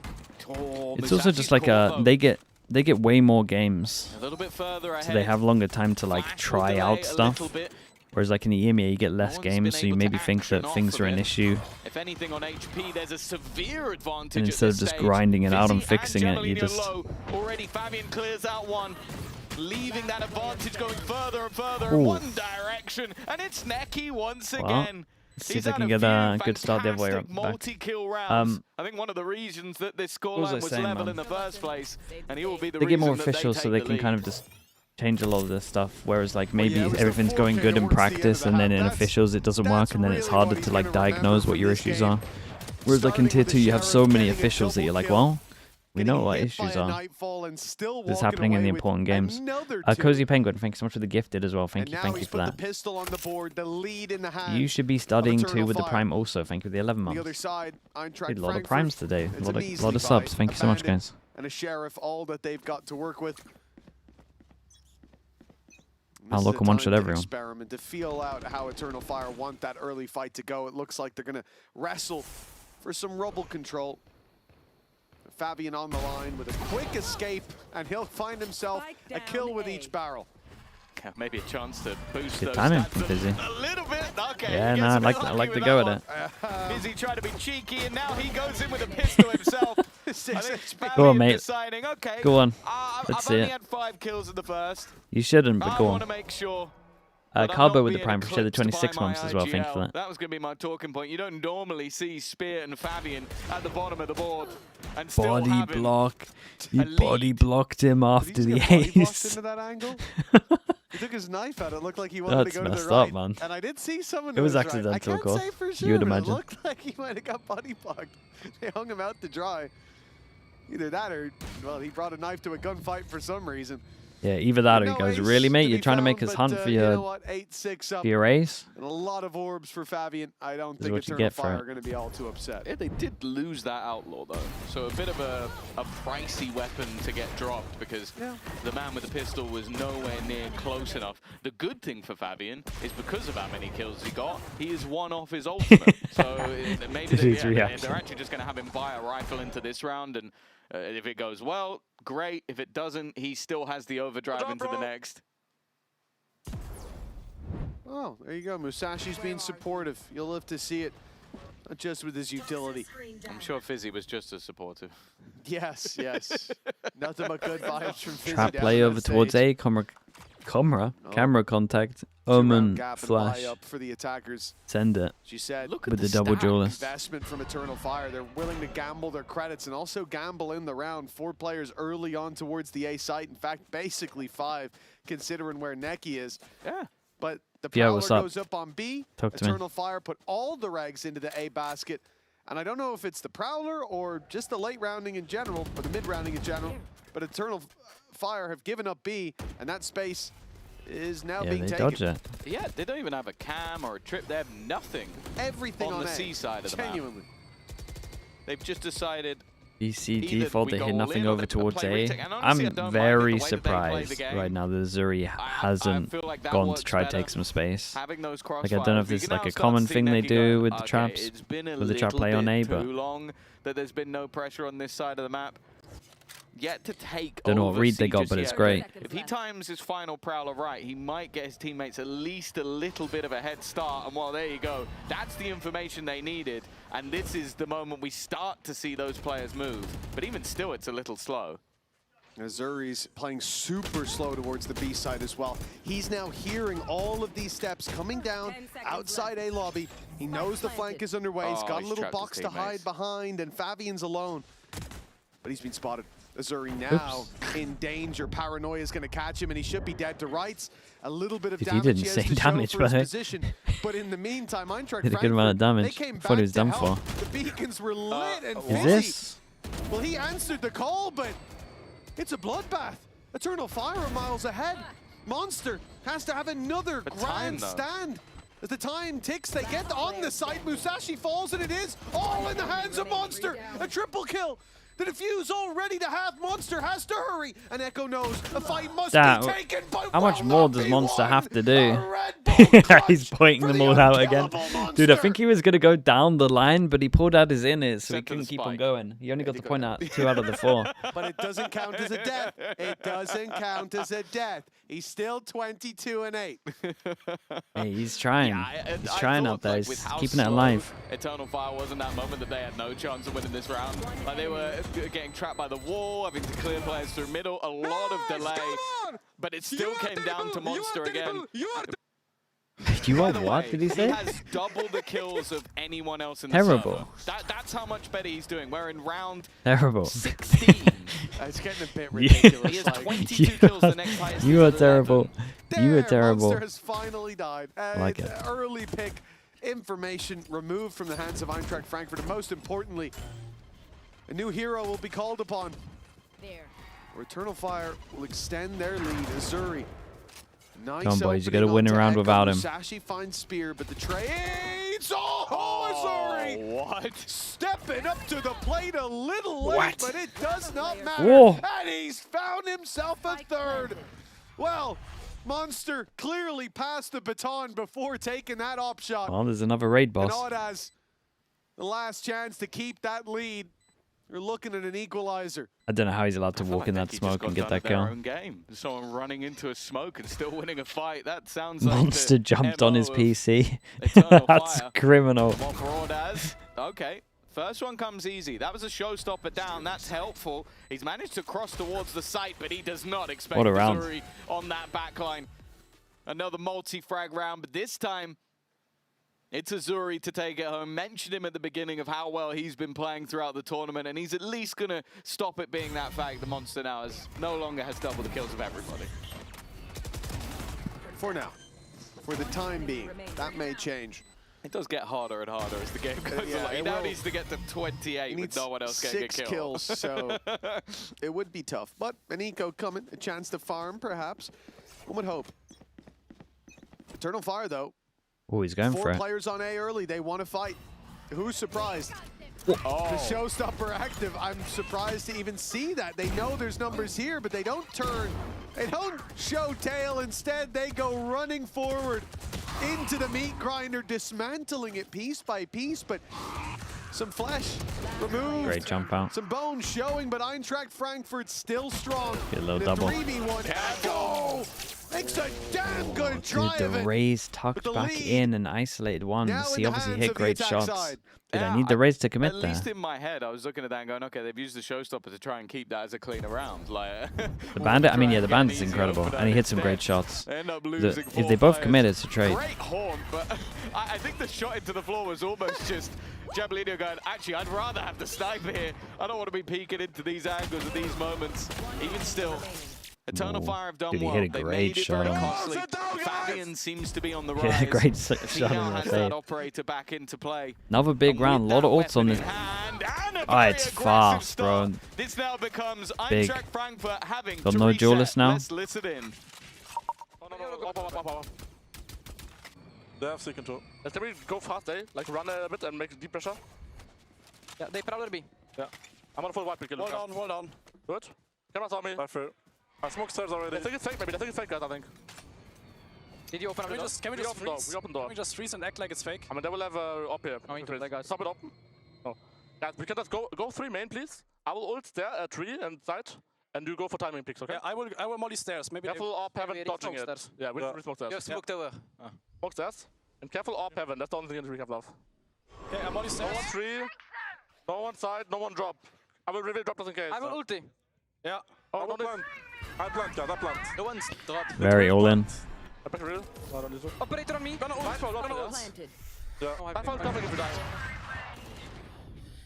Oh, It's also just like Musashi's they get way more games, a little bit further ahead. so they have longer time to like Flash will try delay out a stuff. little bit. Whereas like in the EMEA you get No less one's games, been so you able to maybe think action that off things of are an it. issue. If anything on HP, there's a severe advantage. And at instead of this just stage. grinding it out and Fizzy fixing it, you Jamalino just- low. Already Fabian clears out one, leaving that advantage going further and further Ooh. in one direction, and it's Neki once Well, again. let's see He's if they had can a get a few good start the other way fantastic back. multi-kill rounds. Um, I think one of the reasons that this what was I scoreline was saying, level man? in the first place, and he will be the They reason get more that officials so they take can the kind lead. of just change a lot of this stuff. Whereas like maybe yeah, it was the everything's 4K going good in towards the end of practice the and then half. in That's- officials it doesn't work, and then it's really harder what to he's like gonna remember diagnose what from your this issues game. are. Whereas like in Starting Tier with the 2 you have Sheriff so many getting a officials that you're double like, kill, well, we getting know what hit issues by a are. Nightfall and still That's walking happening in the away with important games. another Cozy two. Penguin, thank you so much for the gifted as well. Thank And you now for he's put that. the pistol on the board, the lead in the hand. You should be studying too Eternal with the Fire. prime also. Thank you for the 11 The other months. side, EINTRACHT Dude, a lot of Frankfurt. primes today. It's A a lot measly of subs. fight. Thank you so much, Bandit guys. And a Sheriff, all that they've got to work with. I'll This is look a on one shot time to everyone. experiment, to feel out how Eternal Fire want that early fight to go. It looks like they're going to wrestle for some rubble control. Fabian on the line with a quick escape, and he'll find himself a kill with each barrel. Yeah, maybe a chance to boost Good those timing stats from Fizzy. a little bit. Okay, Yeah, he no, gets I a bit like lucky to with go that at one. it. Fizzy tried to be cheeky, and now he goes in with a pistol himself. I think Go on, Fabian mate. deciding, okay, Go on. I've Let's see only it. had 5 kills in the first. You shouldn't, but I go want to on. make sure. that I'm Carbo not with the being prime. Appreciate the eclipsed by 26 my months as well. Thank you for IGL. that. That was going to be my talking point. You don't normally see Spear and Fabian at the bottom of the board and still Body have him block. You a body lead. blocked him Did after he the just get body blocked ace. into that angle? He took his knife out. It looked like he wanted That's to go to the messed right. up, man. And I did see someone. It was right. accidental, I can't of course. say for sure, You would but imagine. It looked like he might have got body bugged. They hung him out to dry. Either that or, well, he brought a knife to a gunfight for some reason. Yeah, either that or he No goes, ace really, mate? to You're be trying to make found, us but, hunt for you know your, what? 8-6 up. for your ace? And a lot of orbs for Fabian. I don't This is think what you Eternal get for Fire it. are going to be all too upset. Yeah, they did lose that Outlaw, though. So a bit of a pricey weapon to get dropped because the man with the pistol was nowhere near close enough. The good thing for Fabian is because of how many kills he got, he is one off his ultimate. So maybe His reaction. they're actually just going to have him buy a rifle into this round. And if it goes well, great. If it doesn't, he still has the overdrive into the next. Oh, there you go. Musashi's being supportive. You'll live to see it. Not just with his utility. I'm sure Fizzy was just as supportive. Yes, yes. Nothing but good vibes from Fizzy. Trap down play on over that towards stage. A. Camera contact. Two-round Omen gap and flash. buy up for the attackers. Send it. She said, Look at With the double stack. duelist. investment from Eternal Fire. They're willing to gamble their credits and also gamble in the round. 4 players early on towards the A site. In fact, basically 5, considering where Neki is. Yeah. But the Yeah, Prowler what's up? goes up on B. Talk to me. Eternal Fire put all the regs into the A basket. And I don't know if it's the Prowler or just the late rounding in general, or the mid rounding in general. But Eternal Fire have given up B, and that space is now Yeah, being they taken. dodge it. Yeah, they don't even have a cam or a trip. They have nothing Everything on the A. C side of the map. Genuinely. They've just decided BC Either default, we they go hit all nothing in or over they towards play A. retake. And honestly, I I'm don't mind very it, the way that they play the surprised game. right now that Zuri I hasn't feel like that gone to works try to better. take some space. having those crossfires. Like, I don't know if we this is can like now a start common to see thing they Neki do going, with the okay, traps, it's been a with the trap little play on A, bit but too long that there's been no pressure on this side of the map. Yet to take don't know what over read they C got, just but it's yet. great. If he times his final Prowler right, he might get his teammates at least a little bit of a head start. And well, there you go. That's the information they needed. And this is the moment we start to see those players move. But even still, it's a little slow. Zuri's playing super slow towards the B side as well. He's now hearing all of these steps coming down outside A lobby. He knows the flank is underway. He's got a he's little trapped his box to teammates. hide behind, and Fabian's alone. But he's been spotted. Azuri now in danger. Paranoia is going to catch him, and he should be dead to rights. A little bit of He damage didn't he has say to damage, show by for the way. his position. But in the meantime, Eintracht Did a good amount of Frankfurt, damage. they came I thought he was back to done help. for. The beacons were lit and Is Fizzy. this? Well, he answered the call, but it's a bloodbath. Eternal Fire are miles ahead. Monster has to have another But time, grand though. stand. As the time ticks, they get on the site. Musashi falls, and it is all in the hands of Monster. A triple kill. The defuse all ready to have. Monster has to hurry. And Echo knows the fight must Damn. be taken, but How much will more not does be Monster won. have to do? A Red Bull clutch He's pointing for them the all out again. unkillable Dude, I think Monster. he was going to go down the line, but he pulled out his inners, so he Sent to the couldn't keep on spike. going. He only got he to got point out. out 2 out of the 4. But it doesn't count as a death. It doesn't count as a death. He's still 22-8. Hey, he's trying. Yeah, He's I trying thought, out there. like, with He's how keeping it slow alive. Eternal Fire was in that moment that they had no chance of winning this round. Like they were getting trapped by the wall, having to clear players through middle, a lot of delay. But it still came down to Monster again. You By are the what? way, Did he say? He has double the kills of anyone else in the Terrible. server. That's how much better he's doing. We're in round Terrible. 16. It's getting a bit You- ridiculous. He has like, 22 kills, the next highest You is are 11. terrible. You are there, terrible. Monster has finally died. like It's it. Early pick. Information removed from the hands of Eintracht Frankfurt. And most importantly, a new hero will be called upon. There. Eternal Fire will extend their lead. Azuri. Nice Come on, boys, you opening gotta win onto a round Echo. without him. Musashi finds Spear, but the trades. Oh, Azuri! What? Stepping up to the plate a little late, What? but it does not matter. Whoa. And he's found himself a third. Well, Monster clearly passed the baton before taking that op shot. Oh, there's another raid And boss. Odd has the last chance to keep that lead. You're looking at an equalizer. I don't know how he's allowed to walk in that smoke and get that Their kill. own game. Someone running into a smoke and still winning a fight. That sounds like Monster the jumped on MO his of PC. Eternal That's Fire. criminal. Well, for Ordaz, okay. First one comes easy. That was a showstopper down. That's helpful. He's managed to cross towards the site, but he does not expect What a round. Missouri on that backline. Another multi-frag round, but this time it's Azuri to take it home. Mentioned him at the beginning of how well he's been playing throughout the tournament, and he's at least going to stop it being that fact. The Monster now no longer has double the kills of everybody. For now. For the time being. That may change. It does get harder and harder as the game goes Yeah, along. He now needs to get to 28 with no one else getting a 6 kill. kills, so it would be tough. But an eco coming, a chance to farm, perhaps. One would hope. Eternal Fire, though. Oh, he's going 4 for it. players on A early. They want to fight. Who's surprised? Oh. The showstopper active. I'm surprised to even see that. They know there's numbers here, but they don't turn. They don't show tail. Instead, they go running forward into the meat grinder, dismantling it piece by piece, but some flesh removed. Great jump out. Some bones showing, but EINTRACHT Frankfurt still strong. Get a little The double. 3v1 Echo makes a damn good try Dude, of the it. Raze tucked the back lead in and isolated one. now in He the obviously hands hit of the great attack shots. side. Dude, Yeah, I need the Raze to commit At there. least in my head, I was looking at that and going, okay, they've used the showstopper to try and keep that as a cleaner round. Like, The Bandit, I mean, yeah, the try and Bandit's get an easy incredible, opener and he hit some instead. great shots. They end up losing If 4 they both players. commit, it's a trade. Great horn, but I think the shot into the floor was almost just Jabalino going, actually, I'd rather have the sniper here. I don't want to be peeking into these angles at these moments. Even still, Eternal Ooh. Fire have done Dude, he well. hit a They great made it very shot on him. costly. Fabian seems to be on the He hit rise. a great as he shot now on the has fade. that operator back into play. Another big And round, with lot of that ults on weapon this. in hand, and a Oh, very it's aggressive fast, bro. start. This now becomes Big. EINTRACHT Frankfurt having Got to no reset. duelist now? Let's listen in. Oh, no. They have second too. Can we go fast, eh? Like run a bit and make deep pressure? Yeah, they probably be. Yeah. I'm on a full white pick. Hold on. Good. Cameras on me. I smoked stairs already. I think it's fake, maybe. I think it's fake, guys, I think. Did you open up the door? Can we just open door. freeze? We open door. Can we just freeze and act like it's fake? I mean, they will have up here. Going into play, guys. Stop it open. No. Guys, we can just go 3 main, please. I will ult there at 3 and side, and you go for timing picks, okay? Yeah, I will molly stairs. Maybe Careful AWP heaven Maybe dodging it. stairs. Yeah, we smoke You stairs. have smoked over. Smoke stairs. And careful AWP heaven. That's the only thing that we have left. Okay, I'm molly No stairs. one 3. No one side. No one drop. I will reveal drop just in case. I will ulti. Yeah. Oh, no, plant. I plant, guys. I plant. No one's dropped. Very all in. I back reveal. No, I don't need to. Operator on me. Gonna ult. Gonna ult. Planted. I found covering if you die.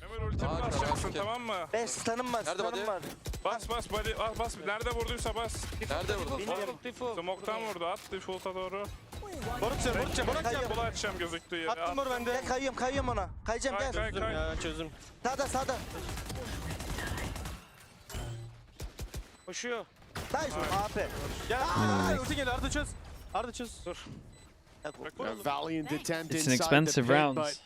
Ömer ultimi basacaksın, tamam mı? Ben stun'ım var, Nerede stun'ım body? var. Bas body, bas. Nerede vurduysa bas. Nerede vurdun? Smoke'tan vurdu, at default'a doğru. Barutça, Bırak kolu açacağım gözüktüğü yere. Attım mor bende. Gel kayıyorum ona. Kayacağım Kay, gel. kay, kay. Çözdüm. Sağda. Koşuyor. Nice. AP. Gel. Ulti gel, Arda çöz. Dur. A valiant attempt It's an inside expensive the pit, round. but,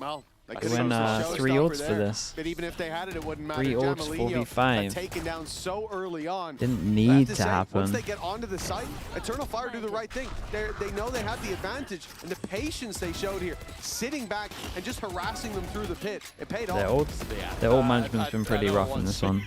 well, they I could win have used the 3 showstopper ults for there. this. But even if they had it, it wouldn't matter. 3 ults, Jamalino 4v5. got taken down so early on. Didn't I have need to to say, Once happen. they get onto the site, Eternal Fire do the right thing. They know they have the advantage, and the patience they showed here, sitting back and just harassing them through the pit, it paid Their off. their ult management's been pretty rough in this one.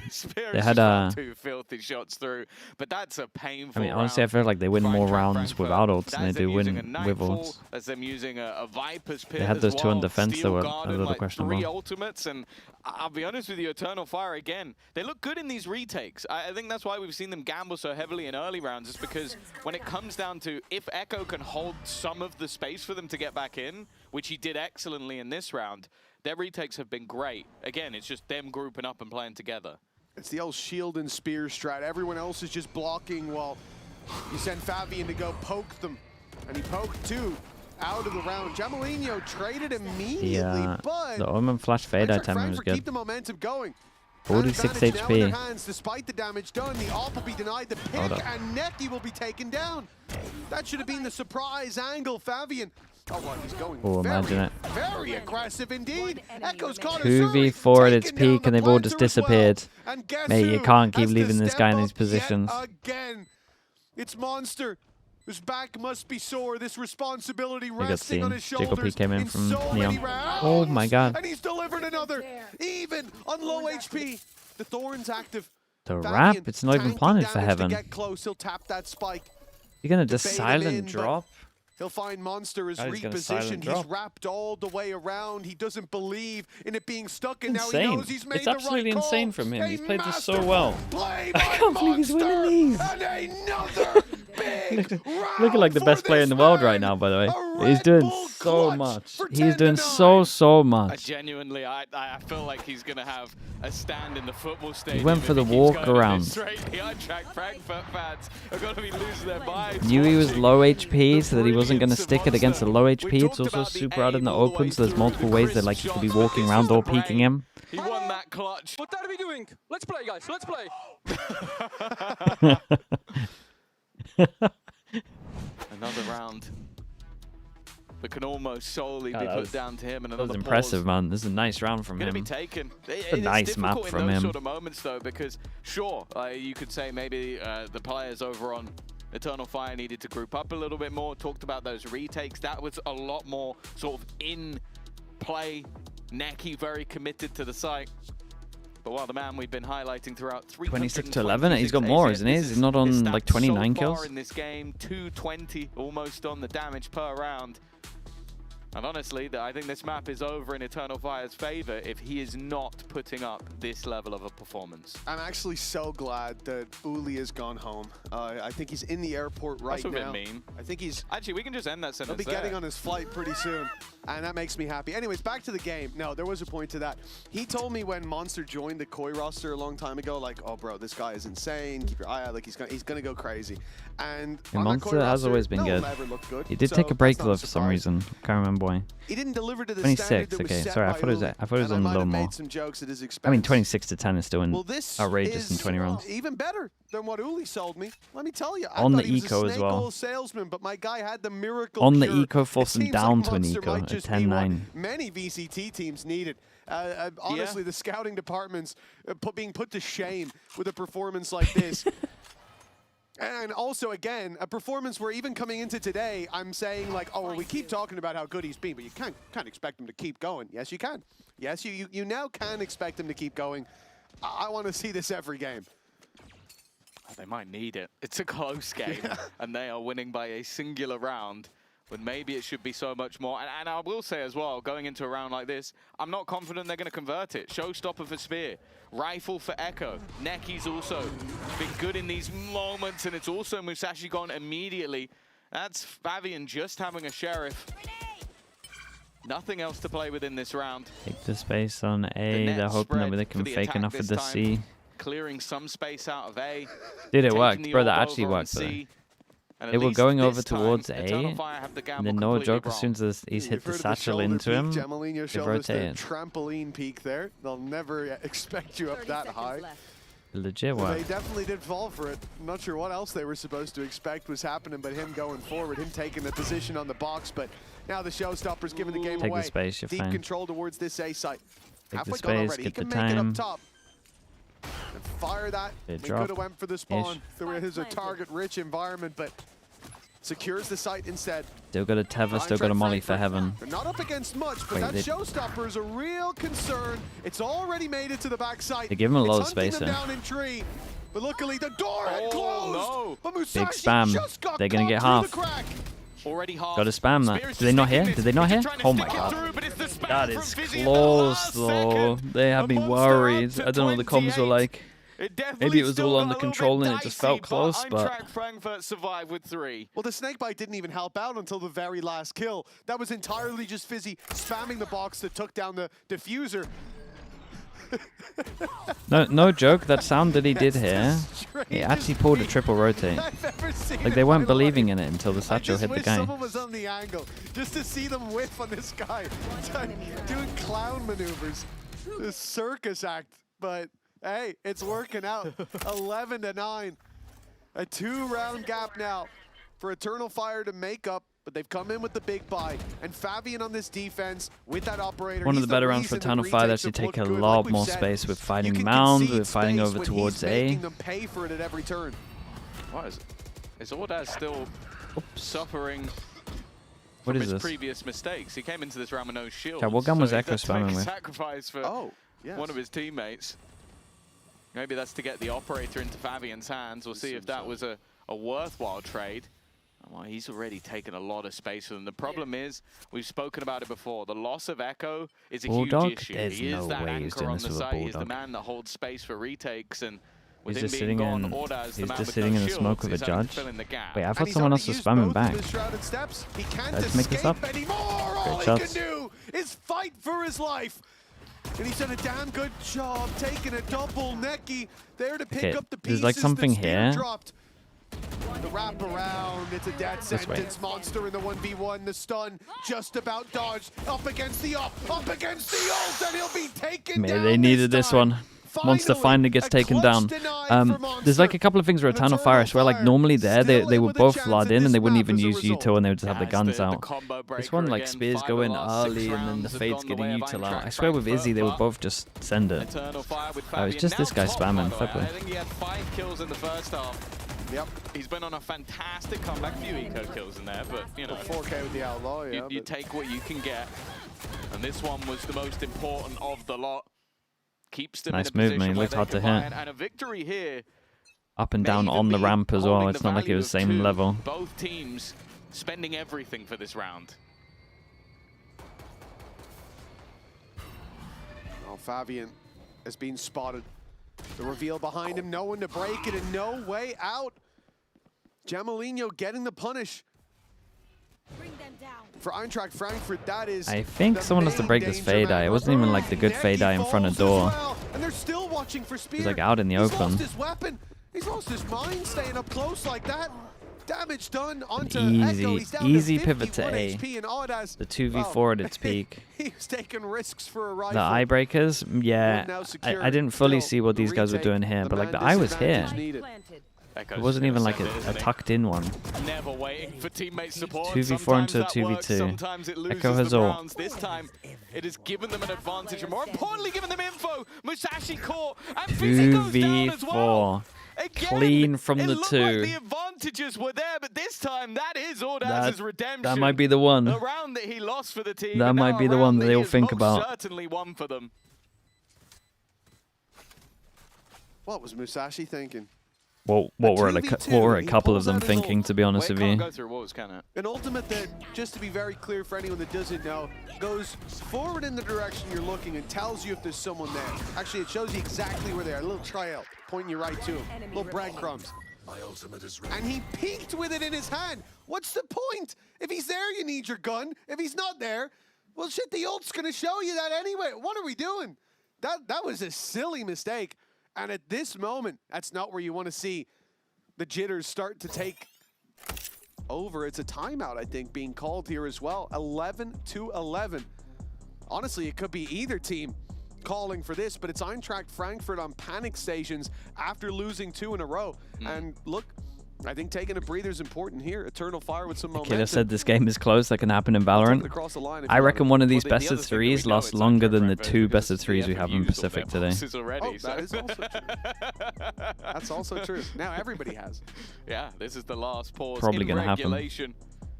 They had a 2 filthy shots through, but that's a painful. I mean, honestly, I feel like they win more rounds without ults than they do win with ults. That's them using a Viper's pit. They had as those 2 on well. defense that Steel were a Garden, little like questionable. 3 ultimates, and I'll be honest with you, Eternal Fire again. They look good in these retakes. I think that's why we've seen them gamble so heavily in early rounds. Is because when it comes down to if Echo can hold some of the space for them to get back in, which he did excellently in this round, their retakes have been great. Again, it's just them grouping up and playing together. It's the old shield and spear strat. Everyone else is just blocking while you send Fabian to go poke them. And he poked 2 out of the round. Jamalino traded immediately, but The Omen flash fade EINTRACHT item was Frankfurt good. keep the momentum going. 46 An advantage now in their HP. hands, despite the damage done, the AWP will be denied the Hold pick, up. and Neki will be taken down. That should have been the surprise angle. Fabian, oh, well, he's going Oh, imagine it. very aggressive indeed. Echo's caught 2v4 at its taken down peak, and the they've all planter just as well. disappeared. And guess Mate, you who can't keep has to leaving this step guy in up these positions. yet again. It's Monster, whose back must be sore. This responsibility got resting on seen. his Jacob shoulders came in from so many Neon. rounds. Oh my god. And he's delivered another, even on low HP. The Thorn's active. The Fabian wrap, it's not even tanking planted for damage heaven. To get close, he'll tap that spike. You're gonna just bait him silent in, but drop? He'll find Monster is Oh, he's gonna silent repositioned. He's drop. wrapped all the way around. He doesn't believe in it being stuck, and now Insane. he knows he's made It's the absolutely right insane call. from him. A He's played this so masterful well. play I by can't believe he's winning Monster. these. And another Looking like the best player in the world right now, by the way. He's doing so much. He's doing so much. Genuinely, I feel like he's going to have a stand in the football stadium. He went for the walk around. Straight, the EINTRACHT Frankfurt fans are going to be losing their minds. Knew he was low HP, so that he wasn't going to stick it against the low HP. It's also super out in the open, so there's multiple ways that like he could be walking around or peeking him. He won that clutch. What are we doing? Let's play, guys. Let's play. Another round that can almost solely be put down to him. And that was impressive, man. This is a nice round from him. Be taken. It's a nice map from him. In those sort of moments, though, because sure, you could say maybe the players over on Eternal Fire needed to group up a little bit more. Talked about those retakes. That was a lot more sort of in play. Neki very committed to the site. But while the man we've been highlighting throughout 26 to 11, he's got more, isn't he? He's not on like 29 kills in this game. 220 almost on the damage per round. And honestly, I think this map is over in Eternal Fire's favor if he is not putting up this level of a performance. I'm actually so glad that Uli has gone home. I think he's in the airport right now. That's what I mean. I think he's... Actually, we can just end that sentence. He'll be getting on his flight pretty soon, and that makes me happy. Anyways, back to the game. No, there was a point to that. He told me when Monster joined the Koi roster a long time ago, like, oh, bro, this guy is insane. Keep your eye out. Like, he's gonna go crazy. And Monster has always been good. He did take a break though for some reason. Can't remember why. He didn't deliver to the 26. Okay, sorry. I thought it was on a little more. I mean, 26 to 10 is still outrageous in 20 rounds. Even better than what Uli sold me. Let me tell you. On the eco as well. Salesman, but my guy had the miracle on the cure. eco, forced him down to an eco at 10-9. Many VCT teams needed. Honestly, the scouting departments being put to shame with a performance like this. And also, again, a performance where even coming into today, I'm saying like, oh, well, we keep talking about how good he's been, but you can't expect him to keep going. Yes, you can. Yes, you now can expect him to keep going. I want to see this every game. They might need it. It's a close game, and they are winning by a singular round. When maybe it should be so much more. And I will say as well, going into a round like this, I'm not confident they're going to convert it. Showstopper for Sphere. Rifle for Echo. Neki's also been good in these moments, and it's also Musashi gone immediately. That's Fabian just having a Sheriff. Nothing else to play with in this round. Take the space on A. They're hoping that they can fake enough with the C. Clearing some space out of A. Did it work? Bro, that actually worked though. They were going over towards A, and then no joke, as soon as he's hit the satchel into him, they rotate. Trampoline peak there. They'll never expect you up that high. Legit work. They definitely did fall for it. I'm not sure what else they were supposed to expect was happening, but him going forward, him taking the position on the box, but now the Showstopper's giving the game away. Take the space, you're Deep fine. control towards this A site. Take Halfway the gone space, already. get He the can make it time. up top. And fire that. They could have went for the spawn. There is a target-rich environment, but secures the site instead. Still got a tether, still got a molly for heaven. They're not up against much, but that Showstopper is a real concern. It's already made it to the backside. They give him a lot of space there. Down in tree, but luckily the door had closed. No. But Musashi Big spam. just got They're gonna get half. Already half. Got to spam that. Did they not hear? Did they not hear? Oh my god. That is close though. They had me worried. I don't know what the comms were like. Maybe it was all under control and it just felt close, but... Frankfurt survived with 3. Well, the snakebite didn't even help out until the very last kill. That was entirely just Fizzy spamming the box that took down the diffuser. No joke, that sound that he did here, he actually pulled a triple rotate. Like, they weren't believing in it until the satchel hit the guy. Someone was on the angle just to see them whiff on this guy. Doing clown maneuvers. This circus act, but... Hey, it's working out. 11 to 9. A 2-round gap now for Eternal Fire to make up, but they've come in with the big buy. And Fabian on this defense with that operator. One of the better rounds for Eternal Fire. They actually take a lot more space with fighting Mound, with fighting over towards A. Them pay for it at every turn. What is it? Is Ordaz still suffering from his previous mistakes? He came into this round with no shield. Yeah, what gun was Echo spamming with? Sacrifice for one of his teammates. Maybe that's to get the operator into Fabian's hands. We'll see if that was a worthwhile trade. Well, he's already taken a lot of space for them. The problem is, we've spoken about it before, the loss of Echo is a huge issue. There's he is no that way he's anchor doing on this the with a site. He's the Bulldog. man that holds space for retakes. And He's just sitting in. He's just sitting in the smoke with a judge. Wait, I thought someone else was spamming back. Let's make this up. Great shots. All he can do is fight for his life. And he's done a damn good job taking a double necky there to pick up the pieces. There's like something here. Dropped. The wrap around, it's a death sentence. Monster in the 1v1, the stun just about dodged. Up against the up against the ult, and he'll be taken down. They needed this one. Monster finally gets taken down. There's like a couple of things where Eternal Fire, I swear, like normally they would both flood in and they wouldn't even use util and they would just have the guns out. This one, like spears go in early and then the fade's getting util out. I swear with Izzy they would both just send it. Oh, it's just this guy spamming. Fair play. I think he had 5 kills in the first half. Yep. He's been on a fantastic comeback. A few eco kills in there, but you know. 4K with the outlaw, yeah. You take what you can get. And this one was the most important of the lot. Keeps them nice in a position movement. He where looked they hard to can hit. And a victory here. Up and down on the ramp as well. It's not like it was same level. Both teams spending everything for this round. Oh, Fabian has been spotted. The reveal behind him, no one to break it and no way out. Jamelinho getting the punish. For Eintracht Frankfurt, that is. I think someone has to break this fade eye. It wasn't even like the good fade eye in front of door. And they're still watching for spear. He's like out in the open. He's lost his weapon. He's lost his mind staying up close like that. Damage done onto Echo. He's down easy to pivot to 51 A. HP, and Audas, The 2v4 at its peak. He was taking risks for a rifle. The eye breakers, yeah. I didn't fully see what these guys were doing here, but like the eye was here. It wasn't even like a tucked in one. Never waiting for teammate support. 2v4 into a 2v2. Sometimes it loses Echo has the ult. rounds. This time it has given them an advantage, and more importantly, given them info. Musashi caught, and Fizzy goes down as well. 2v4. Clean from the 2. Like the advantages were there, but this time that is Audaz's redemption. That might be the one. The round that he lost for the team. That might be the one that they'll think about. Certainly one for them. What was Musashi thinking? Well, what were a couple of them thinking, to be honest with you? Go through walls, can it? An ultimate that, just to be very clear for anyone that doesn't know, goes forward in the direction you're looking and tells you if there's someone there. Actually, it shows you exactly where they are. A little tryout, pointing you right to him. Little breadcrumbs. And he peeked with it in his hand. What's the point? If he's there, you need your gun. If he's not there, well, shit, the ult's gonna show you that anyway. What are we doing? That was a silly mistake. And at this moment, that's not where you want to see the jitters start to take over. It's a timeout, I think, being called here as well. 11-11. Honestly, it could be either team calling for this, but it's Eintracht Frankfurt on panic stations after losing 2 in a row. And look, I think taking a breather is important here. Eternal Fire with some momentum. Killer said this game is close, that can happen in Valorant. I reckon one of these best of 3s lasts longer than the 2 best of 3s we have in Pacific today. Already, that is also true. That's also true. Now everybody has. Yeah, this is the last pause. Probably going to happen.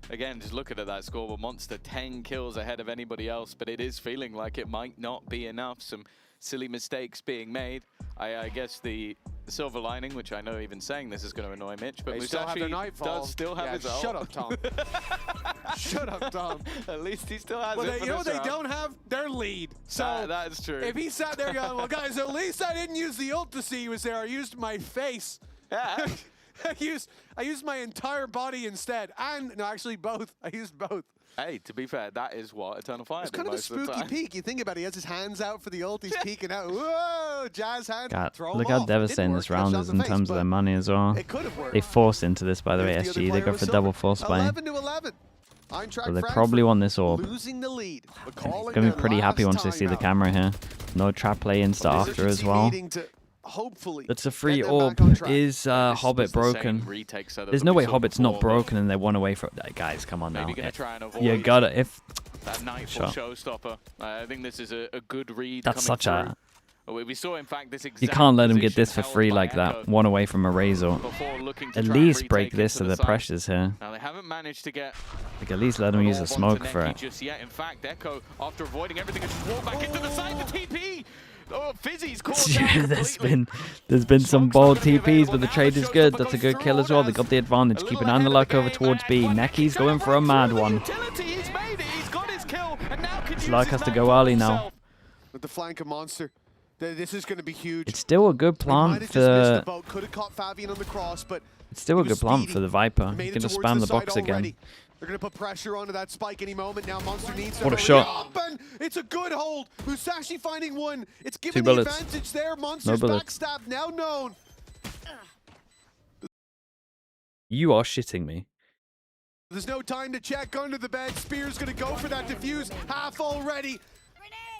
Again, just looking at that score, but Monster 10 kills ahead of anybody else, but it is feeling like it might not be enough. Some silly mistakes being made. I guess the silver lining, which I know even saying this is going to annoy Mitch, but Musashi does still have his ult. Shut up, Tom. Shut up, Tom. At least he still has well, it. You know what they don't have? Their lead. So that is true. If he sat there going, well, guys, at least I didn't use the ult to see he was there. I used my face. Yeah. I used my entire body instead. And, no, actually both. I used both. Hey, to be fair, that is what Eternal Fire It's kind of a spooky peek. You think about it, he has his hands out for the ult, he's peeking out. Whoa, jazz hand. God, look how devastating this round is in terms of their money as well. It could have worked. They forced into this, by the way, SGE. They go for double force buy. 11-11. So they probably won this orb. Losing the lead. Going to be pretty happy once they see the camera here. No trap play in start after as well. That's a free orb. Is Hobbit broken? There's no way Hobbit's not broken and they won away from it. Guys, come on now. You got it. If that Nightfall showstopper. I think this is a good read. That's such a. We saw, in fact, this exact You can't let him get this for free like that. One away from a Razor. At least break this to the pressures here. Now they haven't managed to get. Like at least let him use a smoke for it. Just yet. In fact, Echo, after avoiding everything, has just walked back into the side. The TP. Oh, Fizzy's caught down there's been some bold TPs, but the trade is good. That's a good kill as well. They got the advantage. Keep an analog over towards B. Necky's going for a mad one. Sliggy has to go early now. With the flank of Monster. This is going to be huge. It's still a good plant for. Could have caught Fabian on the cross, but It's still a good plant for the Viper. made You it can just towards spam the side box already. again. They're going to put pressure onto that spike any moment. Now Monster needs to What a hurry shot. up, and it's a good hold. Musashi finding one. It's Two giving the bullets. advantage there. Monster's bullets. backstab now known. You are shitting me. There's no time to check under the bed. Spear's going to go for that defuse. Half already.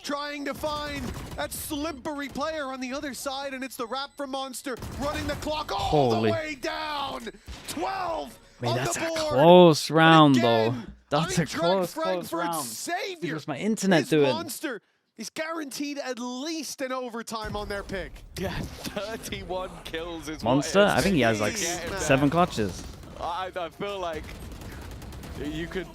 Trying to find that slippery player on the other side, and it's the wrap from Monster running the clock all Holy. the way down. 12 Man, on that's the a board. close round, And though. again, That's a Eintracht close Frankfurt's round. savior. What's my internet is doing? Monster. He's guaranteed at least an overtime on their pick. Yeah, 31 kills is Monster? what I think he has like Jeez, 7 clutches. I feel like you could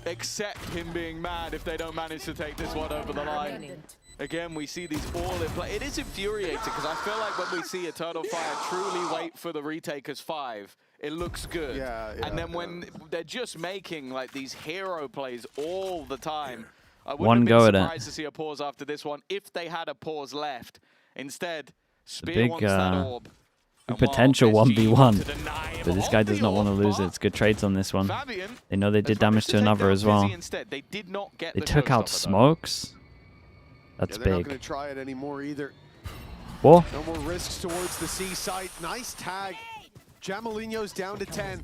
accept him being mad if they don't manage to take this one over the line. Again, we see these all in play. It is infuriating because I feel like when we see Eternal Fire truly wait for the retaker's 5, it looks good. Yeah, and then when they're just making like these hero plays all the time, I One wouldn't go have at been it. surprised to see a pause after this one if they had a pause left. Instead, Spear big, wants that orb. And while potential SGE 1v1. want to deny him But this of guy does the not want to orb, lose it. but It's good trades on this one. Fabian They know they did has damage managed to take another down as well. Fizzy instead. They did not get They the took out showstopper, though. smokes. That's Yeah, they're not big. going to try it anymore either. Whoa. No more risks towards the C site. Nice tag. Jamalino's down to 10.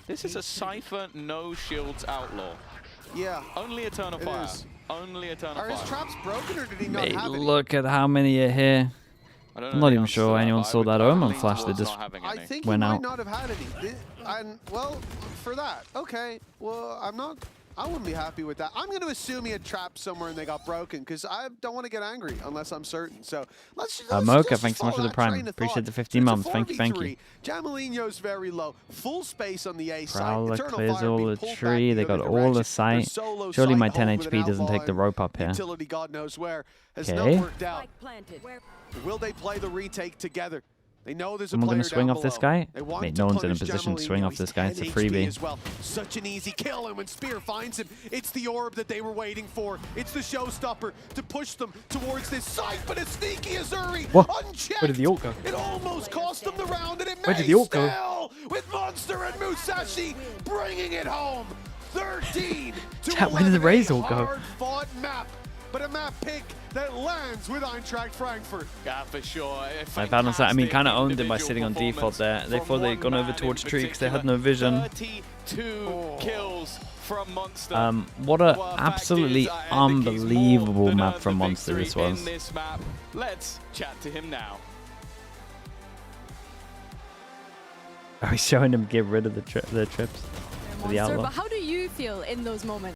This is a Cypher no shields outlaw. Yeah. Only Eternal It Fire. is. Only Eternal Are his Fire. traps broken or did he not Mate, have any? look at how many are here. I don't know I'm not the even answer sure to that, anyone but I saw would that Omen lean flash. They towards just not having I any. think went he might out. not have had any. And, well, for that. Okay. Well, I wouldn't be happy with that. I'm going to assume he had traps somewhere and they got broken because I don't want to get angry unless I'm certain. So let's just Mocha, just thanks so much for follow the that prime. train of Appreciate thought. the 15 It's a months. Thank you, thank you. 4v3. Jamalino's very low. Full space on the A side. Prowler Eternal clears Fire all being the pulled back tree. They the other got all the direction. sight. Their solo Surely site my 10 hold with HP an doesn't take the outlaw rope up here. Utility God knows where has Okay. not worked out. Spike planted. Will they play the retake together? They know there's a Someone player gonna swing down off this below. guy? They want Mate, to no one's in a punish position to Jamalino. swing off He's this guy. It's a 10 freebie. HP as well. Such an easy kill, and when Spear finds him, it's the orb that they were waiting for. It's the showstopper to push them towards this site, but it's sneaky Azuri, What? unchecked. Where did the ult go? It almost cost them the round, and it Where may did the ult go? still, with Monster and Musashi bringing it home. 13 to Chat, where did the 11. Raze ult go? Hard-fought map, but a map pick that lands with Eintracht Frankfurt. Yeah, for sure. My balance that, I mean, kind of Fantastic owned him by individual sitting on default performance there. They from thought they'd one gone over man towards in tree because they had particular. no vision. 32 kills from Monster. What a Well, fact absolutely is, I think he's more unbelievable than map earned from the Monster this victory was. in this map. Let's chat to him now. Are we showing him get rid of the trips for the Monster, outlaw? but how do you feel in those moments?